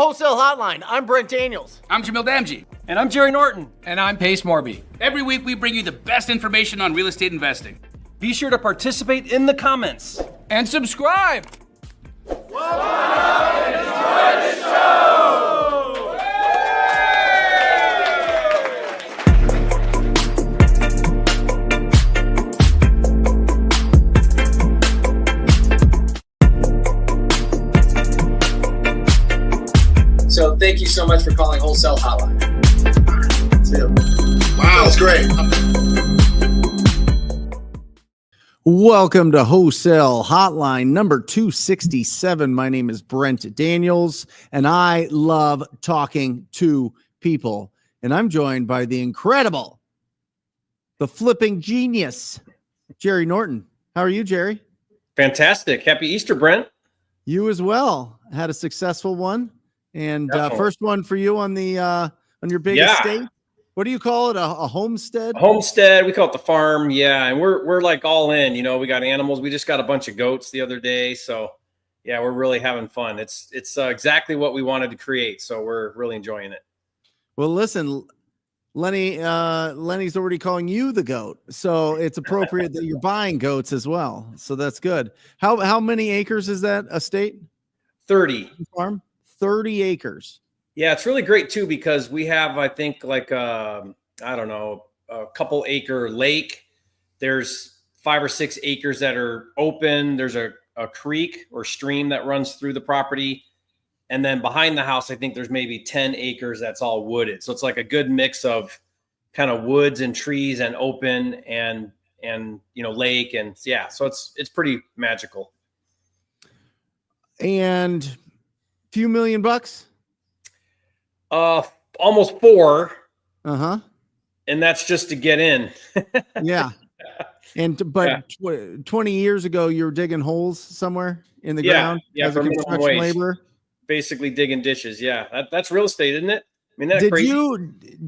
Wholesale Hotline. I'm Brent Daniels. I'm Jamil Damji. And I'm Jerry Norton. And I'm Pace Morby. Every week we bring you the best information on real estate investing. Be sure to participate in the comments. And subscribe. Enjoy the show! So thank you so much for calling Wholesale Hotline. Wow, that's great. Welcome to Wholesale Hotline number 267. My name is Brent Daniels, and I love talking to people. And I'm joined by the incredible, the flipping genius, Jerry Norton. How are you, Jerry? Fantastic. Happy Easter, Brent. You as well. Had a successful one. And first one for you on the on your big estate. What do you call it? A homestead? Homestead. We call it the farm. Yeah, and we're like all in. You know, we got animals. We just got a bunch of goats the other day. So yeah, we're really having fun. It's exactly what we wanted to create. So we're really enjoying it. Well, listen, Lenny's already calling you the goat, so it's appropriate that you're buying goats as well. So that's good. How many acres is that estate? 30 farm. 30 acres. Yeah, it's really great too, because we have, I think, like I don't know, a couple acre lake. There's 5 or 6 acres that are open. There's a creek or stream that runs through the property. And then behind the house, I think there's maybe 10 acres that's all wooded. So it's like a good mix of kind of woods and trees and open and lake. And yeah, so it's pretty magical. And few $1 million? Almost 4. Uh-huh. And that's just to get in. Yeah. But 20 years ago, you were digging holes somewhere in the ground as a construction laborer? Basically digging ditches. Yeah. That's real estate, isn't it? I mean, that's crazy.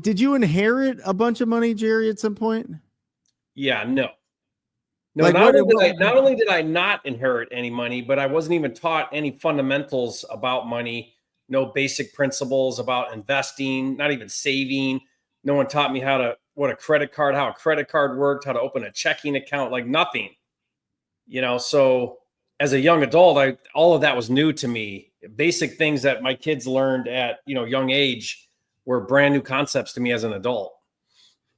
Did you inherit a bunch of money, Jerry, at some point? Yeah, no. No, Like not only did I not inherit any money, but I wasn't even taught any fundamentals about money, no basic principles about investing, not even saving. No one taught me how a credit card worked, how to open a checking account, like nothing. So as a young adult, all of that was new to me. Basic things that my kids learned at, young age were brand new concepts to me as an adult.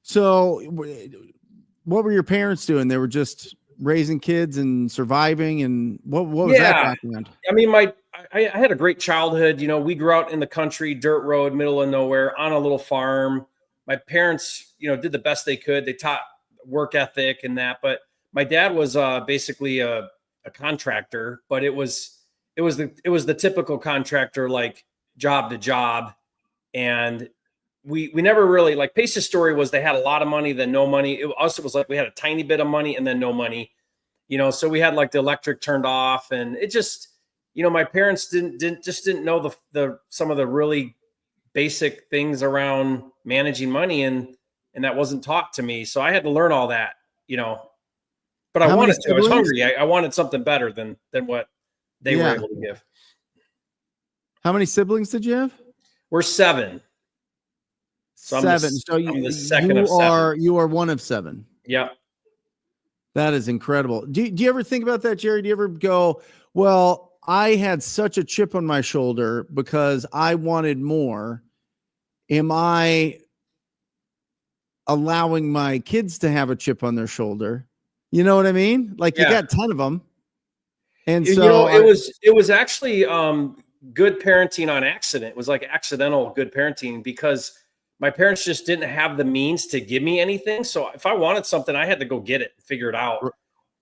So what were your parents doing? They were just raising kids and surviving. And what was that background? I mean, I had a great childhood. We grew out in the country, dirt road, middle of nowhere, on a little farm. My parents, did the best they could. They taught work ethic and that, but my dad was basically a contractor, but it was the typical contractor, like job to job. And we never really, like, Pace's story was they had a lot of money, then no money. It was like we had a tiny bit of money and then no money, so we had like the electric turned off, and it just, my parents didn't know the some of the really basic things around managing money, and that wasn't taught to me. So I had to learn all that, but I wanted to. I was hungry. I wanted something better than what they were able to give. How many siblings did you have? We're 7. So 7. I'm the second of 7. You are one of 7. Yeah. That is incredible. Do you ever think about that, Jerry? Do you ever go, well, I had such a chip on my shoulder because I wanted more. Am I allowing my kids to have a chip on their shoulder? You know what I mean? Like, you got 10 of them. And so it was actually good parenting on accident. It was like accidental good parenting, because my parents just didn't have the means to give me anything. So if I wanted something, I had to go get it and figure it out.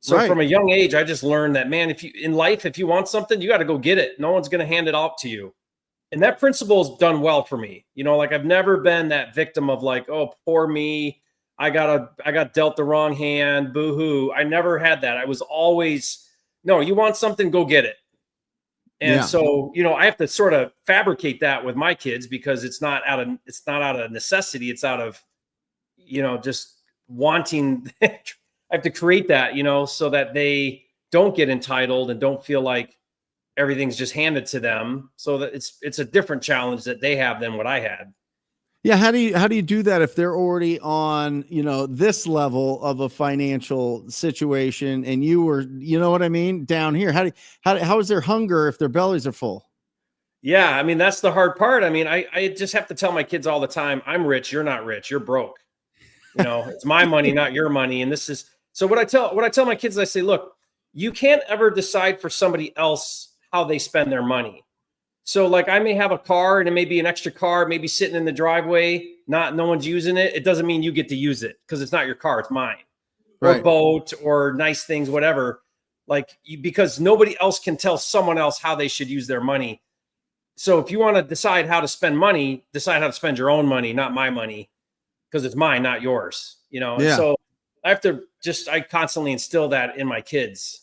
So from a young age, I just learned that, man, if you want something, you got to go get it. No one's going to hand it out to you. And that principle has done well for me. Like, I've never been that victim of like, oh, poor me, I got dealt the wrong hand, boo-hoo. I never had that. I was always, no, you want something, go get it. And so, I have to sort of fabricate that with my kids, because it's not out of necessity. It's out of, just wanting. I have to create that, so that they don't get entitled and don't feel like, everything's just handed to them. So that it's a different challenge that they have than what I had. Yeah. How do you do that if they're already on, this level of a financial situation and you were, you know what I mean? Down here, how is their hunger if their bellies are full? Yeah. I mean, that's the hard part. I mean, I just have to tell my kids all the time, I'm rich. You're not rich. You're broke. It's my money, not your money. And this is, so what I tell my kids, I say, look, you can't ever decide for somebody else how they spend their money. So like I may have a car and it may be an extra car, maybe sitting in the driveway, no one's using it. It doesn't mean you get to use it because it's not your car, it's mine. Right. Or boat or nice things, whatever. Because nobody else can tell someone else how they should use their money. So if you want to decide how to spend money, decide how to spend your own money, not my money, because it's mine, not yours. Yeah. And so I constantly instill that in my kids.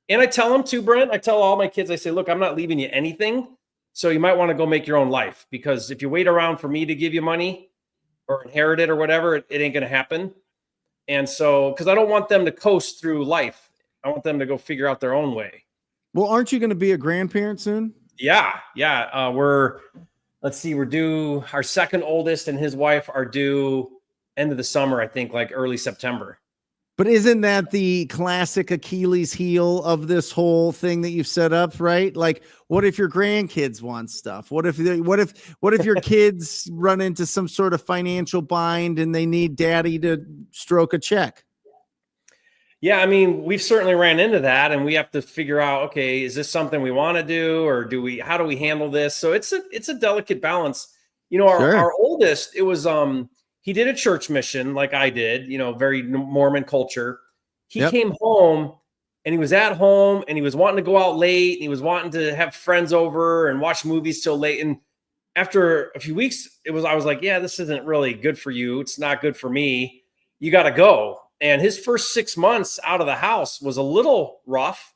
And I tell them too, Brent, I tell all my kids, I say, look, I'm not leaving you anything. So you might want to go make your own life, because if you wait around for me to give you money or inherit it or whatever, it ain't going to happen. And so, because I don't want them to coast through life. I want them to go figure out their own way. Well, aren't you going to be a grandparent soon? Yeah. We're due, our second oldest and his wife are due end of the summer, I think, like early September. But isn't that the classic Achilles heel of this whole thing that you've set up, right? Like, what if your grandkids want stuff? What if your kids run into some sort of financial bind and they need daddy to stroke a check? Yeah, I mean, we've certainly ran into that, and we have to figure out, okay, is this something we want to do, or how do we handle this? So it's a delicate balance. Our oldest, it was he did a church mission like I did, very Mormon culture. He came home and he was at home and he was wanting to go out late and he was wanting to have friends over and watch movies till late. And after a few weeks, I was like, yeah, this isn't really good for you. It's not good for me. You got to go. And his first 6 months out of the house was a little rough.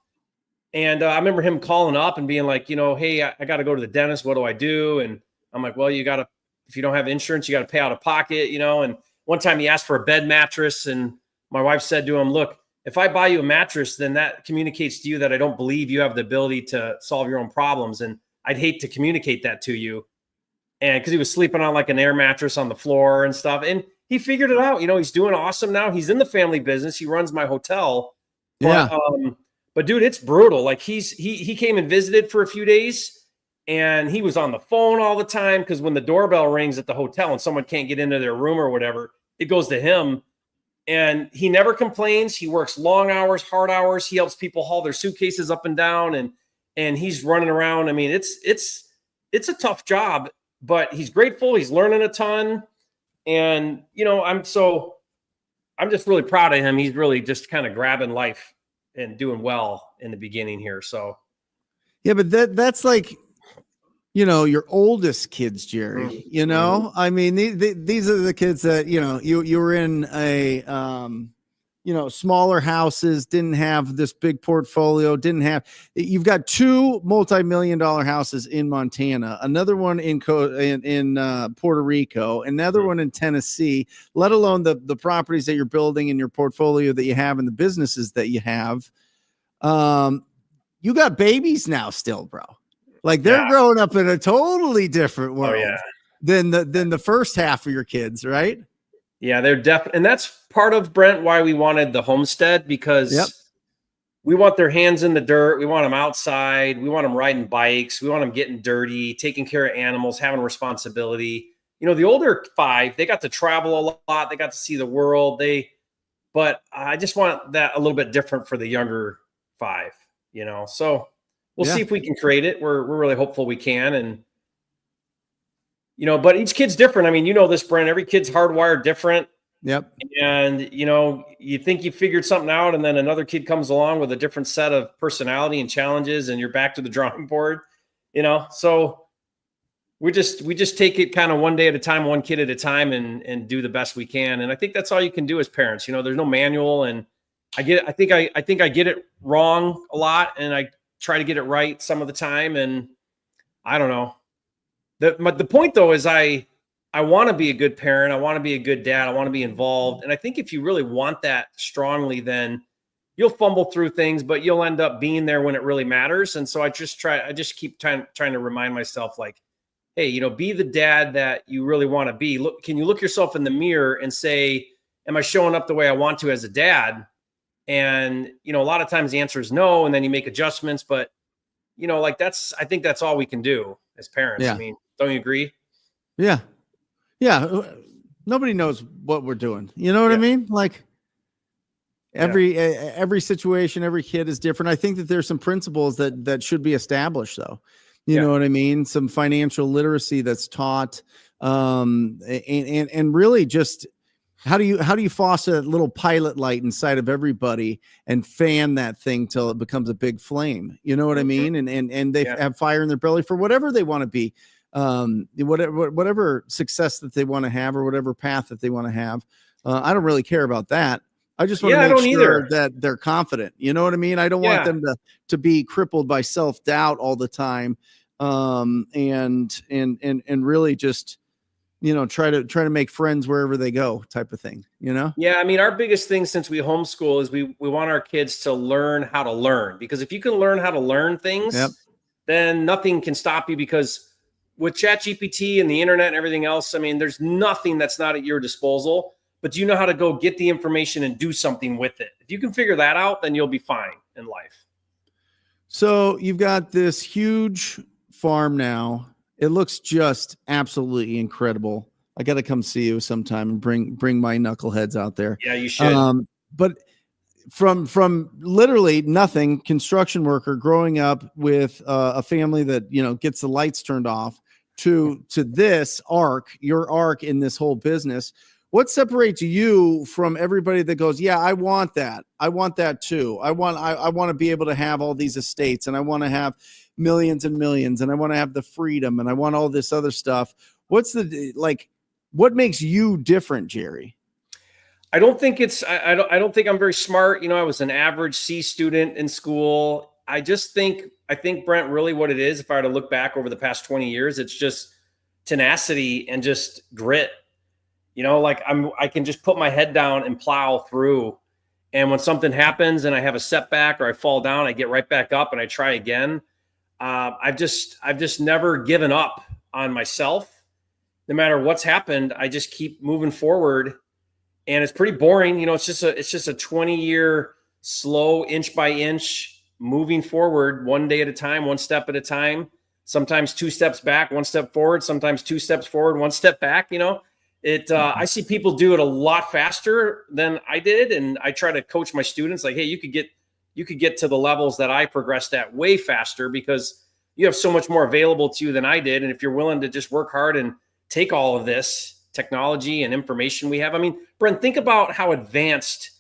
And I remember him calling up and being like, hey, I got to go to the dentist. What do I do? And I'm like, well, if you don't have insurance, you got to pay out of pocket, and one time he asked for a bed mattress and my wife said to him, look, if I buy you a mattress, then that communicates to you that I don't believe you have the ability to solve your own problems. And I'd hate to communicate that to you. And because he was sleeping on like an air mattress on the floor and stuff. And he figured it out. He's doing awesome now. He's in the family business. He runs my hotel. Yeah. But dude, it's brutal. Like he came and visited for a few days. And he was on the phone all the time because when the doorbell rings at the hotel and someone can't get into their room or whatever, it goes to him. And he never complains. He works long hours, hard hours. He helps people haul their suitcases up and down, and he's running around. I mean, it's a tough job, but he's grateful. He's learning a ton. And, I'm just really proud of him. He's really just kind of grabbing life and doing well in the beginning here. So. Yeah, but that's like, your oldest kids, Jerry, I mean, these are the kids that, you were in a, smaller houses, didn't have this big portfolio, you've got 2 multi-million-dollar houses in Montana, another one in Puerto Rico, another one in Tennessee, let alone the properties that you're building in your portfolio that you have and the businesses that you have. You got babies now still, bro. Like they're growing up in a totally different world than the first half of your kids, right? Yeah, they're definitely, and that's part of, Brent, why we wanted the homestead, because we want their hands in the dirt. We want them outside. We want them riding bikes. We want them getting dirty, taking care of animals, having responsibility. The older 5, they got to travel a lot. They got to see the world. But I just want that a little bit different for the younger 5, so we'll see if we can create it. We're really hopeful we can. And, but each kid's different. I mean, this, Brent, every kid's hardwired different. Yep. And, you think you figured something out and then another kid comes along with a different set of personality and challenges and you're back to the drawing board, so we just take it kind of one day at a time, one kid at a time and do the best we can. And I think that's all you can do as parents. There's no manual, and I think I get it wrong a lot, and I try to get it right some of the time. And I don't know. The point though is I want to be a good parent. I want to be a good dad. I want to be involved. And I think if you really want that strongly, then you'll fumble through things, but you'll end up being there when it really matters. And so I just keep trying to remind myself, like, hey, be the dad that you really want to be. Look, can you look yourself in the mirror and say, am I showing up the way I want to as a dad? And, a lot of times the answer is no. And then you make adjustments, but I think that's all we can do as parents. Yeah. I mean, don't you agree? Yeah. Yeah. Nobody knows what we're doing. You know what I mean? Like every situation, every kid is different. I think that there's some principles that should be established though. You know what I mean? Some financial literacy that's taught, and really just how do you foster that little pilot light inside of everybody and fan that thing till it becomes a big flame? You know what I mean? And they have fire in their belly for whatever they want to be, whatever success that they want to have or whatever path that they want to have. I don't really care about that. I just want to make sure that they're confident. You know what I mean? I don't want them to be crippled by self-doubt all the time. And really just, try to make friends wherever they go type of thing, Yeah. I mean, our biggest thing since we homeschool is we want our kids to learn how to learn, because if you can learn how to learn things, then nothing can stop you, because with ChatGPT and the internet and everything else, I mean, there's nothing that's not at your disposal, but you know how to go get the information and do something with it. If you can figure that out, then you'll be fine in life. So you've got this huge farm now. It looks just absolutely incredible. I got to come see you sometime and bring my knuckleheads out there. Yeah, you should. But from literally nothing, construction worker growing up with a family that, gets the lights turned off to this your arc in this whole business. What separates you from everybody that goes, yeah, I want that. I want that too. I want to be able to have all these estates, and I want to have millions and millions, and I want to have the freedom, and I want all this other stuff. What makes you different, Jerry? I don't think I don't think I'm very smart. I was an average C student in school. I think Brent, really what it is, if I were to look back over the past 20 years, it's just tenacity and just grit. I can just put my head down and plow through. And when something happens and I have a setback or I fall down, I get right back up and I try again. I've just never given up on myself. No matter what's happened, I just keep moving forward. And it's pretty boring. It's just a 20-year slow, inch by inch, moving forward, one day at a time, one step at a time. Sometimes 2 steps back, 1 step forward. Sometimes 2 steps forward, 1 step back. I see people do it a lot faster than I did, and I try to coach my students like, hey, you could get to the levels that I progressed at way faster, because you have so much more available to you than I did. And if you're willing to just work hard and take all of this technology and information we have, I mean, Brent, think about how advanced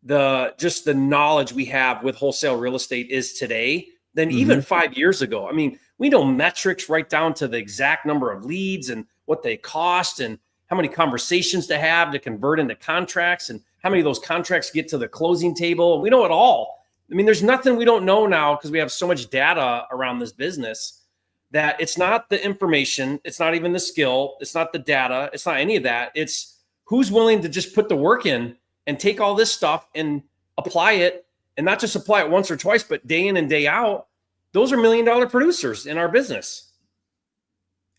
the knowledge we have with wholesale real estate is today than even 5 years ago. I mean, we know metrics right down to the exact number of leads and what they cost and how many conversations to have to convert into contracts and how many of those contracts get to the closing table. We know it all. I mean, there's nothing we don't know now, because we have so much data around this business, that it's not the information. It's not even the skill. It's not the data. It's not any of that. It's who's willing to just put the work in and take all this stuff and apply it, and not just apply it once or twice, but day in and day out. Those are $1 million producers in our business.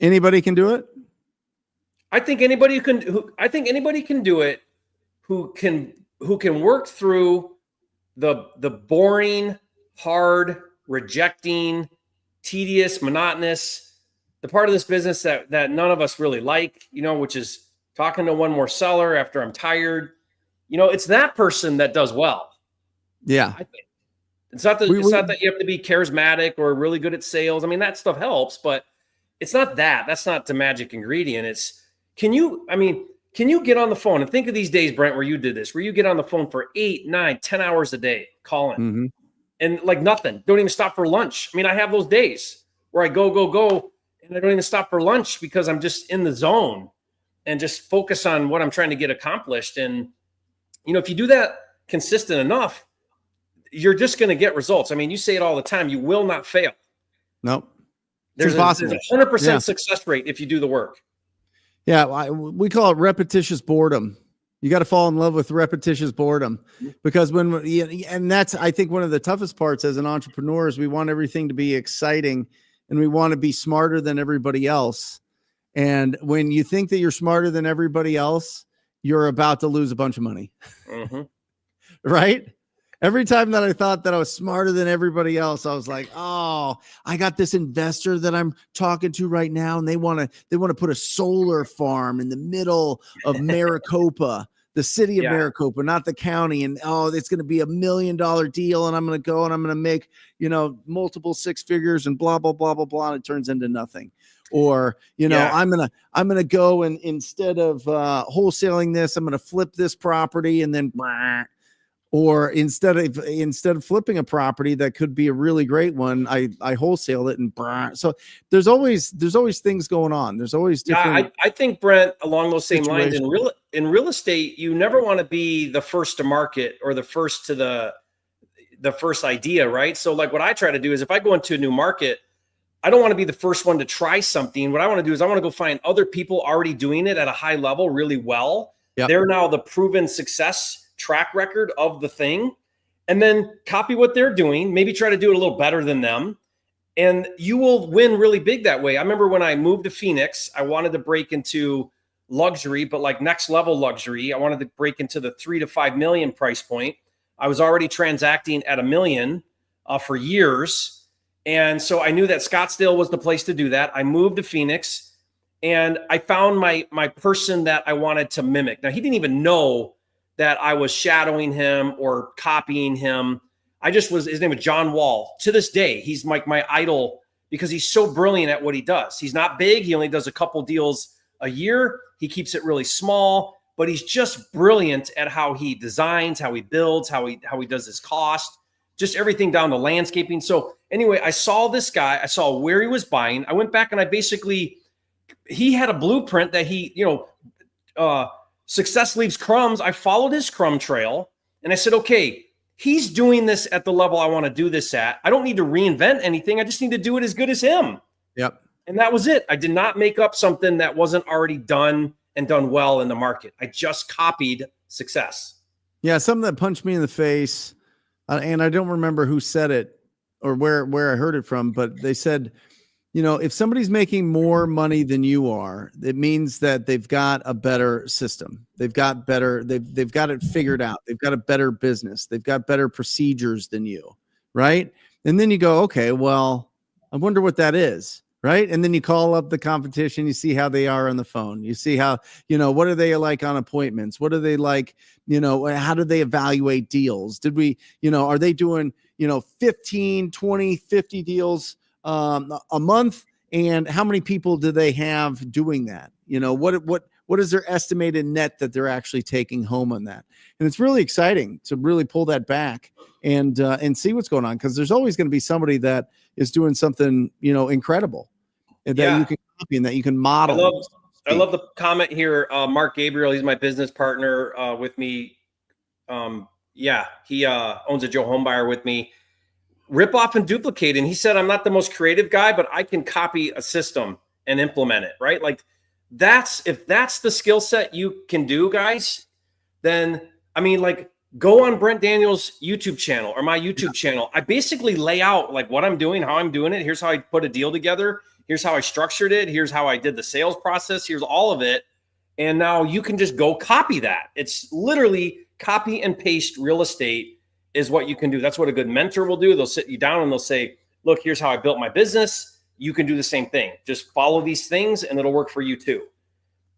Anybody can do it. I think anybody can do it who can work through the boring, hard, rejecting, tedious, monotonous, the part of this business that none of us really like, which is talking to one more seller after I'm tired. It's that person that does well. Yeah. I think it's not that you have to be charismatic or really good at sales. I mean, that stuff helps, but it's not that. That's not the magic ingredient. It's, can you get on the phone, and think of these days, Brent, where you did this, where you get on the phone for 8, 9, 10 hours a day calling and like nothing, don't even stop for lunch. I mean, I have those days where I go, and I don't even stop for lunch, because I'm just in the zone and just focus on what I'm trying to get accomplished. And, if you do that consistent enough, you're just going to get results. I mean, you say it all the time, you will not fail. Nope. There's a 100% success rate if you do the work. Yeah, we call it repetitious boredom. You got to fall in love with repetitious boredom, because and that's, I think, one of the toughest parts as an entrepreneur is we want everything to be exciting and we want to be smarter than everybody else. And when you think that you're smarter than everybody else, you're about to lose a bunch of money. Mm-hmm. Right? Every time that I thought that I was smarter than everybody else, I was like, oh, I got this investor that I'm talking to right now, and they want to put a solar farm in the middle of Maricopa, the city of Maricopa, not the county. And it's going to be $1 million deal. And I'm going to go and I'm going to make, multiple six figures and blah, blah, blah, blah, blah. And it turns into nothing. Or, I'm going to go and instead of wholesaling this, I'm going to flip this property and then or instead of flipping a property that could be a really great one, I wholesale it and so there's always things going on. There's always different. I think, Brent, along those same lines, situations. in real estate, you never want to be the first to market or the first to the first idea, right? So like what I try to do is if I go into a new market, I don't want to be the first one to try something. What I want to do is I want to go find other people already doing it at a high level really well. Yep. They're now the proven success track record of the thing, and then copy what they're doing, maybe try to do it a little better than them, and you will win really big that way. I remember when I moved to Phoenix, I wanted to break into luxury, but like next level luxury. I wanted to break into the 3 to 5 million price point. I was already transacting at $1 million for years. And so I knew that Scottsdale was the place to do that. I moved to Phoenix and I found my person that I wanted to mimic. Now, he didn't even know that I was shadowing him or copying him. His name was John Wall. To this day, he's like my idol because he's so brilliant at what he does. He's not big. He only does a couple deals a year. He keeps it really small, but he's just brilliant at how he designs, how he builds, how he does his cost, just everything down to landscaping. So anyway, I saw this guy. I saw where he was buying. I went back and he had a blueprint that success leaves crumbs. I followed his crumb trail and I said, okay, he's doing this at the level I want to do this at. I don't need to reinvent anything. I just need to do it as good as him. Yep. And that was it. I did not make up something that wasn't already done and done well in the market. I just copied success. Yeah. Something that punched me in the face. And I don't remember who said it or where I heard it from, but they said, if somebody's making more money than you are, it means that they've got a better system. They've got it figured out. They've got a better business. They've got better procedures than you. Right. And then you go, okay, well, I wonder what that is. Right. And then you call up the competition. You see how they are on the phone. You see how, what are they like on appointments? What are they like? How do they evaluate deals? Are they doing, 15, 20, 50 deals a month? And how many people do they have doing that? What is their estimated net that they're actually taking home on that? And it's really exciting to really pull that back and see what's going on. Cause there's always going to be somebody that is doing something, incredible and that you can copy and that you can model. I love the comment here. Mark Gabriel, he's my business partner with me. He owns a Joe Homebuyer with me. Rip off and duplicate. And he said, I'm not the most creative guy, but I can copy a system and implement it, right? Like if that's the skill set you can do, guys, then go on Brent Daniels' YouTube channel or my YouTube channel. I basically lay out like what I'm doing, how I'm doing it. Here's how I put a deal together. Here's how I structured it. Here's how I did the sales process. Here's all of it. And now you can just go copy that. It's literally copy and paste real estate is what you can do. That's what a good mentor will do. They'll sit you down and they'll say, look, here's how I built my business. You can do the same thing. Just follow these things and it'll work for you too.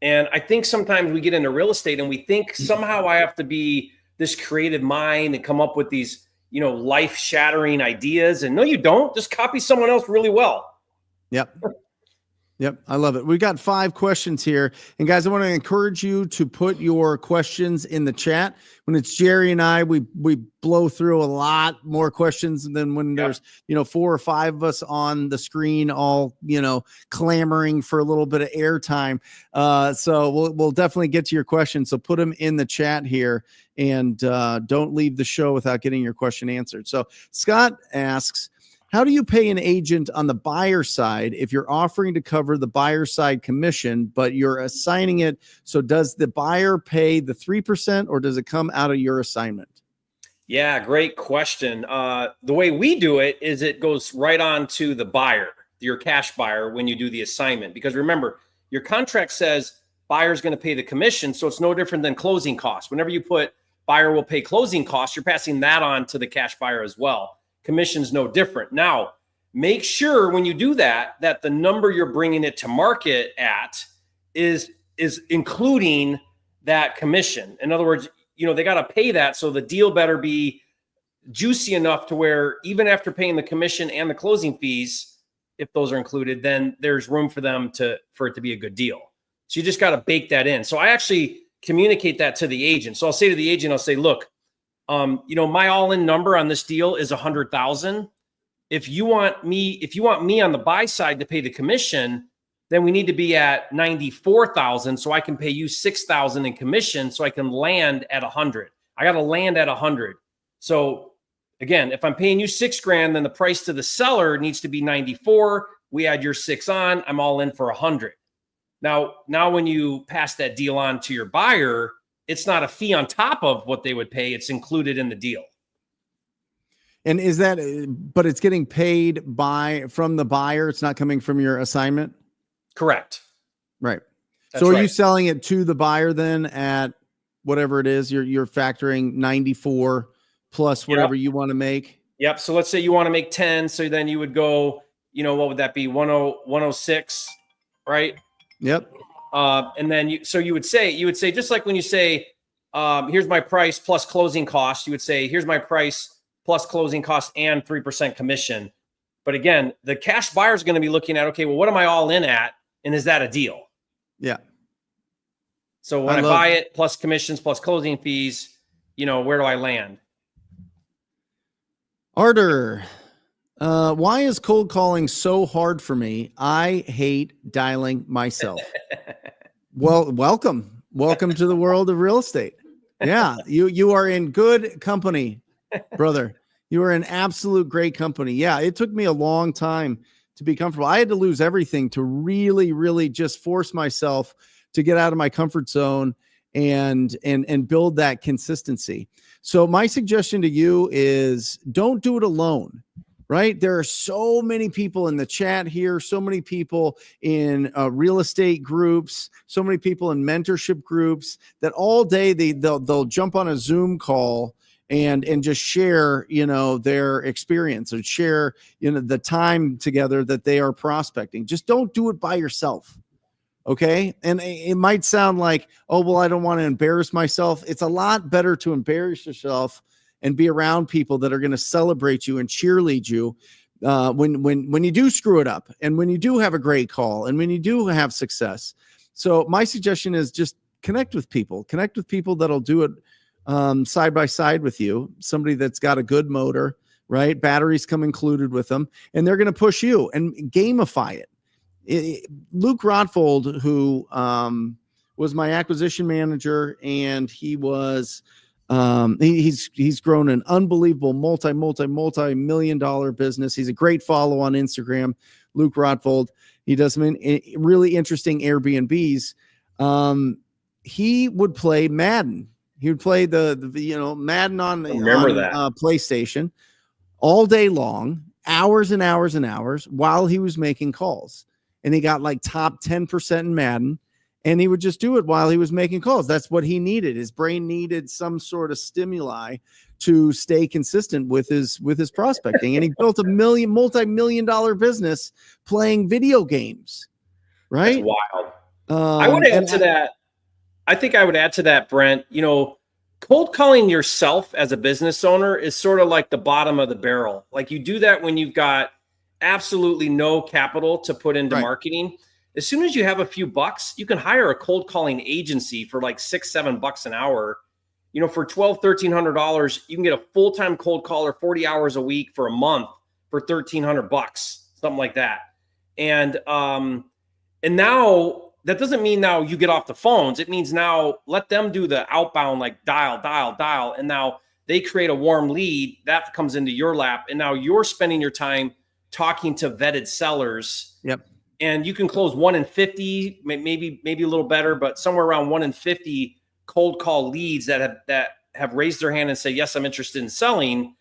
And I think sometimes we get into real estate and we think somehow I have to be this creative mind and come up with these, life shattering ideas. And no, you don't. Just copy someone else really well. Yep. I love it. We got 5 questions here. And guys, I want to encourage you to put your questions in the chat. When it's Jerry and I, we blow through a lot more questions than when there's, 4 or 5 of us on the screen, all, clamoring for a little bit of airtime. So we'll definitely get to your questions. So put them in the chat here and don't leave the show without getting your question answered. So Scott asks, How do you pay an agent on the buyer side if you're offering to cover the buyer side commission, but you're assigning it? So does the buyer pay the 3% or does it come out of your assignment? Yeah, great question. The way we do it is it goes right on to the buyer, your cash buyer, when you do the assignment. Because remember, your contract says buyer's going to pay the commission. So it's no different than closing costs. Whenever you put buyer will pay closing costs, you're passing that on to the cash buyer as well. Commission's no different. Now, make sure when you do that, that the number you're bringing it to market at is including that commission. In other words, they got to pay that. So the deal better be juicy enough to where even after paying the commission and the closing fees, if those are included, then there's room for it to be a good deal. So you just got to bake that in. So I actually communicate that to the agent. So I'll say to the agent, I'll say, look, my all-in number on this deal is 100,000. If you want me on the buy side to pay the commission, then we need to be at 94,000. So I can pay you 6,000 in commission. So I can land at 100. I got to land at 100. So again, if I'm paying you $6,000, then the price to the seller needs to be 94. We add your 6 on, I'm all in for 100. Now when you pass that deal on to your buyer, it's not a fee on top of what they would pay. It's included in the deal. And is that, but it's getting paid from the buyer. It's not coming from your assignment. Correct. Right. That's so are right. you selling it to the buyer then at whatever it is? You're factoring 94 plus whatever you want to make. Yep. So let's say you want to make 10. So then you would go, what would that be? 106, right? Yep. And then you would say, just like when you say, here's my price plus closing costs, you would say, here's my price plus closing costs and 3% commission. But again, the cash buyer is going to be looking at, okay, well, what am I all in at? And is that a deal? Yeah. So when I buy it plus commissions plus closing fees, where do I land? Arter, why is cold calling so hard for me? I hate dialing myself. Well, welcome to the world of real estate. Yeah, you are in good company, brother. You are in absolute great company. Yeah, it took me a long time to be comfortable. I had to lose everything to really, really just force myself to get out of my comfort zone and build that consistency. So my suggestion to you is don't do it alone. Right? There are so many people in the chat here, so many people in real estate groups, so many people in mentorship groups that all day they'll jump on a Zoom call and just share, their experience and share, the time together that they are prospecting. Just don't do it by yourself. Okay. And it might sound like, oh, well, I don't want to embarrass myself. It's a lot better to embarrass yourself and be around people that are going to celebrate you and cheerlead you when you do screw it up and when you do have a great call and when you do have success. So my suggestion is just connect with people that'll do it side by side with you. Somebody that's got a good motor, right? Batteries come included with them, and they're going to push you and gamify it. Luke Rotfold, who was my acquisition manager, and he was he's grown an unbelievable multi-million-dollar business. He's a great follow on Instagram, Luke Rotfold. He does some really interesting Airbnbs. He would play Madden. He would play the Madden on PlayStation all day long, hours and hours and hours while he was making calls. And he got like top 10% in Madden, and he would just do it while he was making calls. That's what he needed. His brain needed some sort of stimuli to stay consistent with his prospecting. And he built a multi-million-dollar business playing video games. Right? That's wild. I would add to that. I think I would add to that, Brent, cold calling yourself as a business owner is sort of like the bottom of the barrel. Like you do that when you've got absolutely no capital to put into marketing. As soon as you have a few bucks, you can hire a cold calling agency for like $6-7 an hour. For $1,200, $1,300, you can get a full-time cold caller 40 hours a week for a month for $1,300, something like that. And now that doesn't mean now you get off the phones. It means now let them do the outbound, like dial. And now They create a warm lead that comes into your lap. And now you're spending your time talking to vetted sellers. Yep. And you can close 1 in 50, maybe a little better, but somewhere around 1 in 50 cold call leads that have raised their hand and say, yes, I'm interested in selling.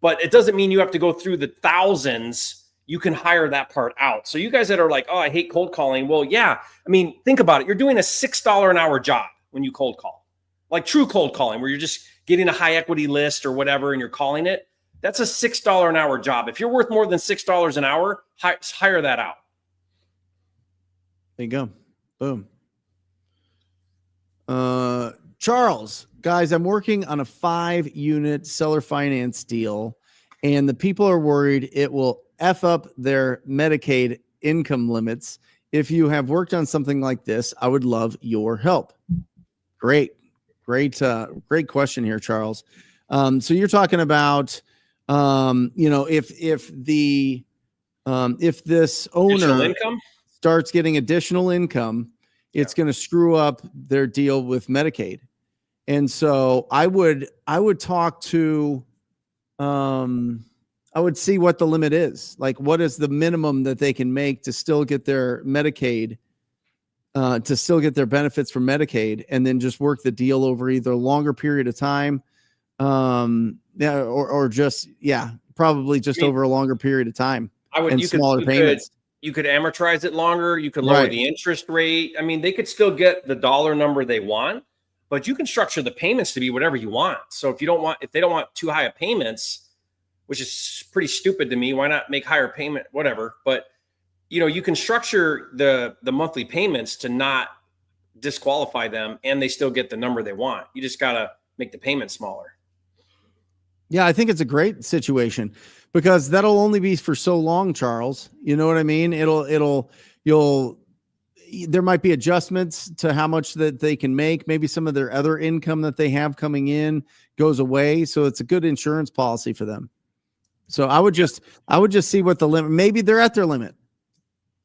But it doesn't mean you have to go through the thousands. You can hire that part out. So you guys that are like, oh, I hate cold calling. Well, yeah. I mean, think about it. You're doing a $6 an hour job when you cold call, like true cold calling, where you're just getting a high equity list or whatever, and you're calling it. That's a $6 an hour job. If you're worth more than $6 an hour, hire that out. There you go. Boom. Charles, guys, I'm working on a 5-unit seller finance deal, and the people are worried it will F up their Medicaid income limits. If you have worked on something like this, I would love your help. Great question here, Charles. So you're talking about, if this owner starts getting additional income, it's going to screw up their deal with Medicaid. And so I would talk to, I would see what the limit is. Like, what is the minimum that they can make to still get their Medicaid, to still get their benefits from Medicaid, and then just work the deal over either a longer period of time, or just, probably just over a longer period of time. Smaller payments. You could amortize it longer. You could lower the interest rate. I mean, they could still get the dollar number they want, but you can structure the payments to be whatever you want. So if they don't want too high of payments, which is pretty stupid to me, why not make higher payment, whatever. But, you can structure the monthly payments to not disqualify them, and they still get the number they want. You just got to make the payment smaller. Yeah, I think it's a great situation, because that'll only be for so long, Charles. You know what I mean? There might be adjustments to how much that they can make. Maybe some of their other income that they have coming in goes away. So it's a good insurance policy for them. So I would just see what the limit, maybe they're at their limit,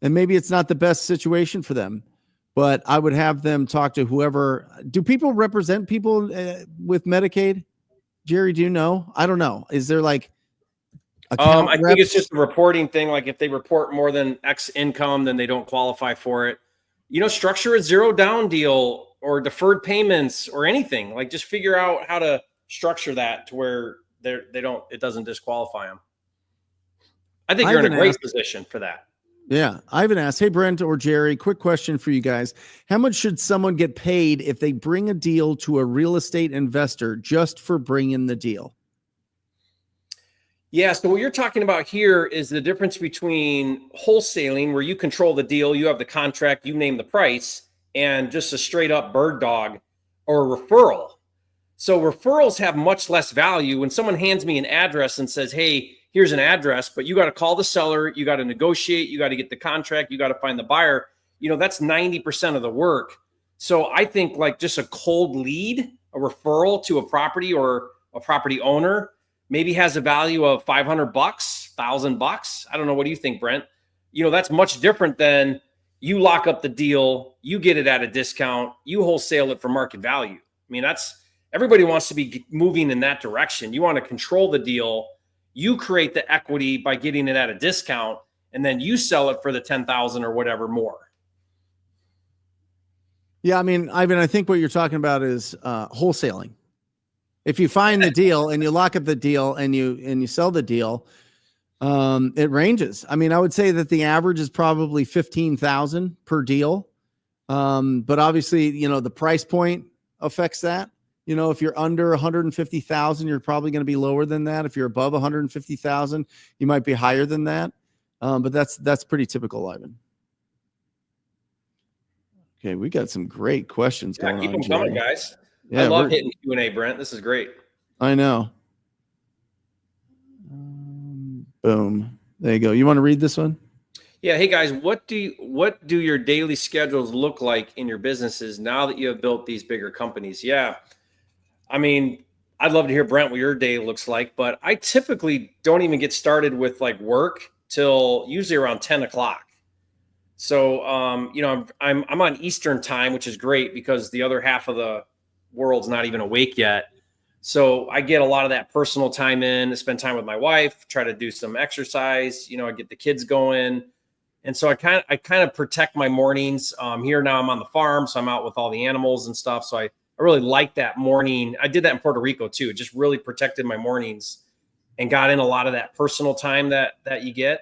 and maybe it's not the best situation for them, but I would have them talk to whoever. Do people represent people with Medicaid? Jerry, do you know? I don't know. Is there like, I think it's just a reporting thing. Like if they report more than X income, then they don't qualify for it. Structure a 0 down deal or deferred payments or anything. Like just figure out how to structure that to where it doesn't disqualify them. I think you're in a great position for that. Yeah. Ivan asked, hey, Brent or Jerry, quick question for you guys. How much should someone get paid if they bring a deal to a real estate investor just for bringing the deal? Yeah. So what you're talking about here is the difference between wholesaling, where you control the deal, you have the contract, you name the price, and just a straight up bird dog or a referral. So referrals have much less value. When someone hands me an address and says, hey, here's an address, but you got to call the seller, you got to negotiate, you got to get the contract, you got to find the buyer, that's 90% of the work. So I think like just a cold lead, a referral to a property or a property owner maybe has a value of $500, $1,000. I don't know. What do you think, Brent? That's much different than you lock up the deal, you get it at a discount, you wholesale it for market value. I mean, everybody wants to be moving in that direction. You want to control the deal. You create the equity by getting it at a discount, and then you sell it for the 10,000 or whatever more. Yeah. I mean, Ivan, I think what you're talking about is wholesaling. If you find the deal and you lock up the deal and you sell the deal, it ranges. I mean, I would say that the average is probably 15,000 per deal. But obviously, the price point affects that. If you're under 150,000, you're probably going to be lower than that. If you're above 150,000, you might be higher than that. But that's pretty typical, Ivan. Okay, we got some great questions going on. Keep them coming, guys. Yeah, I love hitting Q&A, Brent. This is great. I know. Boom. There you go. You want to read this one? Yeah. Hey guys, what do your daily schedules look like in your businesses now that you have built these bigger companies? Yeah. I mean, I'd love to hear, Brent, what your day looks like, but I typically don't even get started with like work till usually around 10 o'clock. So, I'm on Eastern time, which is great because the other half of the world's not even awake yet. So I get a lot of that personal time in, spend time with my wife, try to do some exercise, I get the kids going. And so I kind of protect my mornings. Here now I'm on the farm, so I'm out with all the animals and stuff. So I really like that morning. I did that in Puerto Rico too. It just really protected my mornings and got in a lot of that personal time that you get.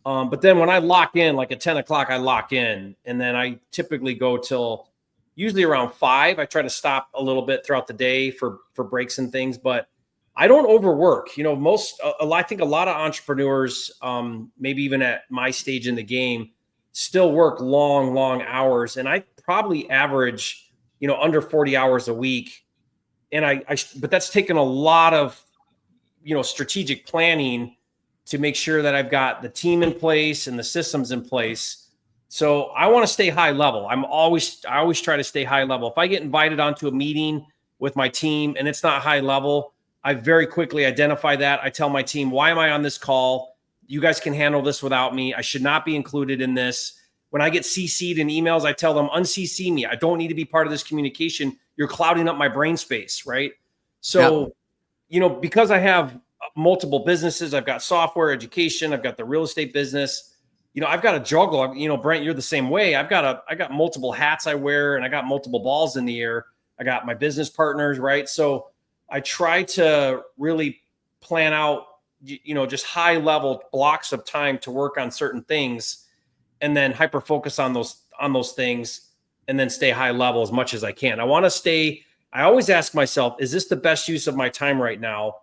But then when I lock in, like at 10 o'clock, I lock in, and then I typically go till usually around 5. I try to stop a little bit throughout the day for breaks and things, but I don't overwork. I think a lot of entrepreneurs, maybe even at my stage in the game, still work long hours. And I probably average, under 40 hours a week. And but that's taken a lot of, strategic planning to make sure that I've got the team in place and the systems in place. So I want to stay high level. I always try to stay high level. If I get invited onto a meeting with my team and it's not high level, I very quickly identify that. I tell my team, why am I on this call? You guys can handle this without me. I should not be included in this. When I get CC'd in emails, I tell them, un-CC me. I don't need to be part of this communication. You're clouding up my brain space, right? So, because I have multiple businesses, I've got software, education, I've got the real estate business, I've got to juggle. Brent, you're the same way. I got multiple hats I wear, and I got multiple balls in the air. I got my business partners, right? So I try to really plan out, just high level blocks of time to work on certain things, and then hyper focus on those things, and then stay high level as much as I can. I always ask myself, is this the best use of my time right now?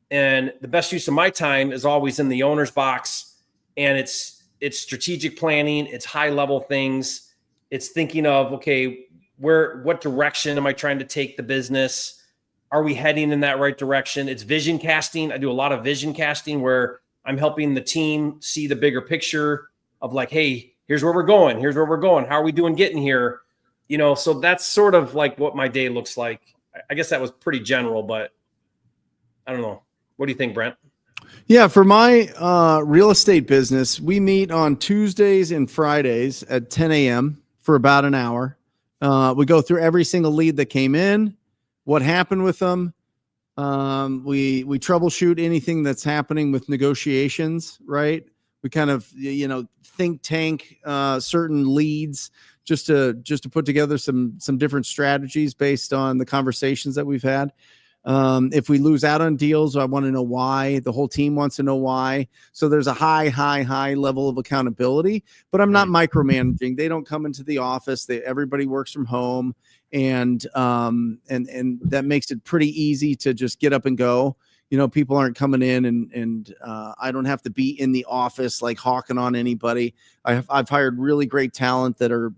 And the best use of my time is always in the owner's box, and it's strategic planning. It's high level things. It's thinking of, okay, what direction am I trying to take the business? Are we heading in that right direction? It's vision casting. I do a lot of vision casting where I'm helping the team see the bigger picture of like, hey, here's where we're going. Here's where we're going. How are we doing getting here? So that's sort of like what my day looks like. I guess that was pretty general, but I don't know. What do you think, Brent? Yeah, for my real estate business, we meet on Tuesdays and Fridays at 10 a.m. for about an hour. We go through every single lead that came in, what happened with them. We troubleshoot anything that's happening with negotiations, right? We kind of, think tank certain leads just to put together some different strategies based on the conversations that we've had. If we lose out on deals, I want to know why. The whole team wants to know why. So there's a high level of accountability, but I'm not micromanaging. They don't come into the office. Everybody works from home, and that makes it pretty easy to just get up and go. People aren't coming in, and I don't have to be in the office like hawking on anybody. I've hired really great talent that are,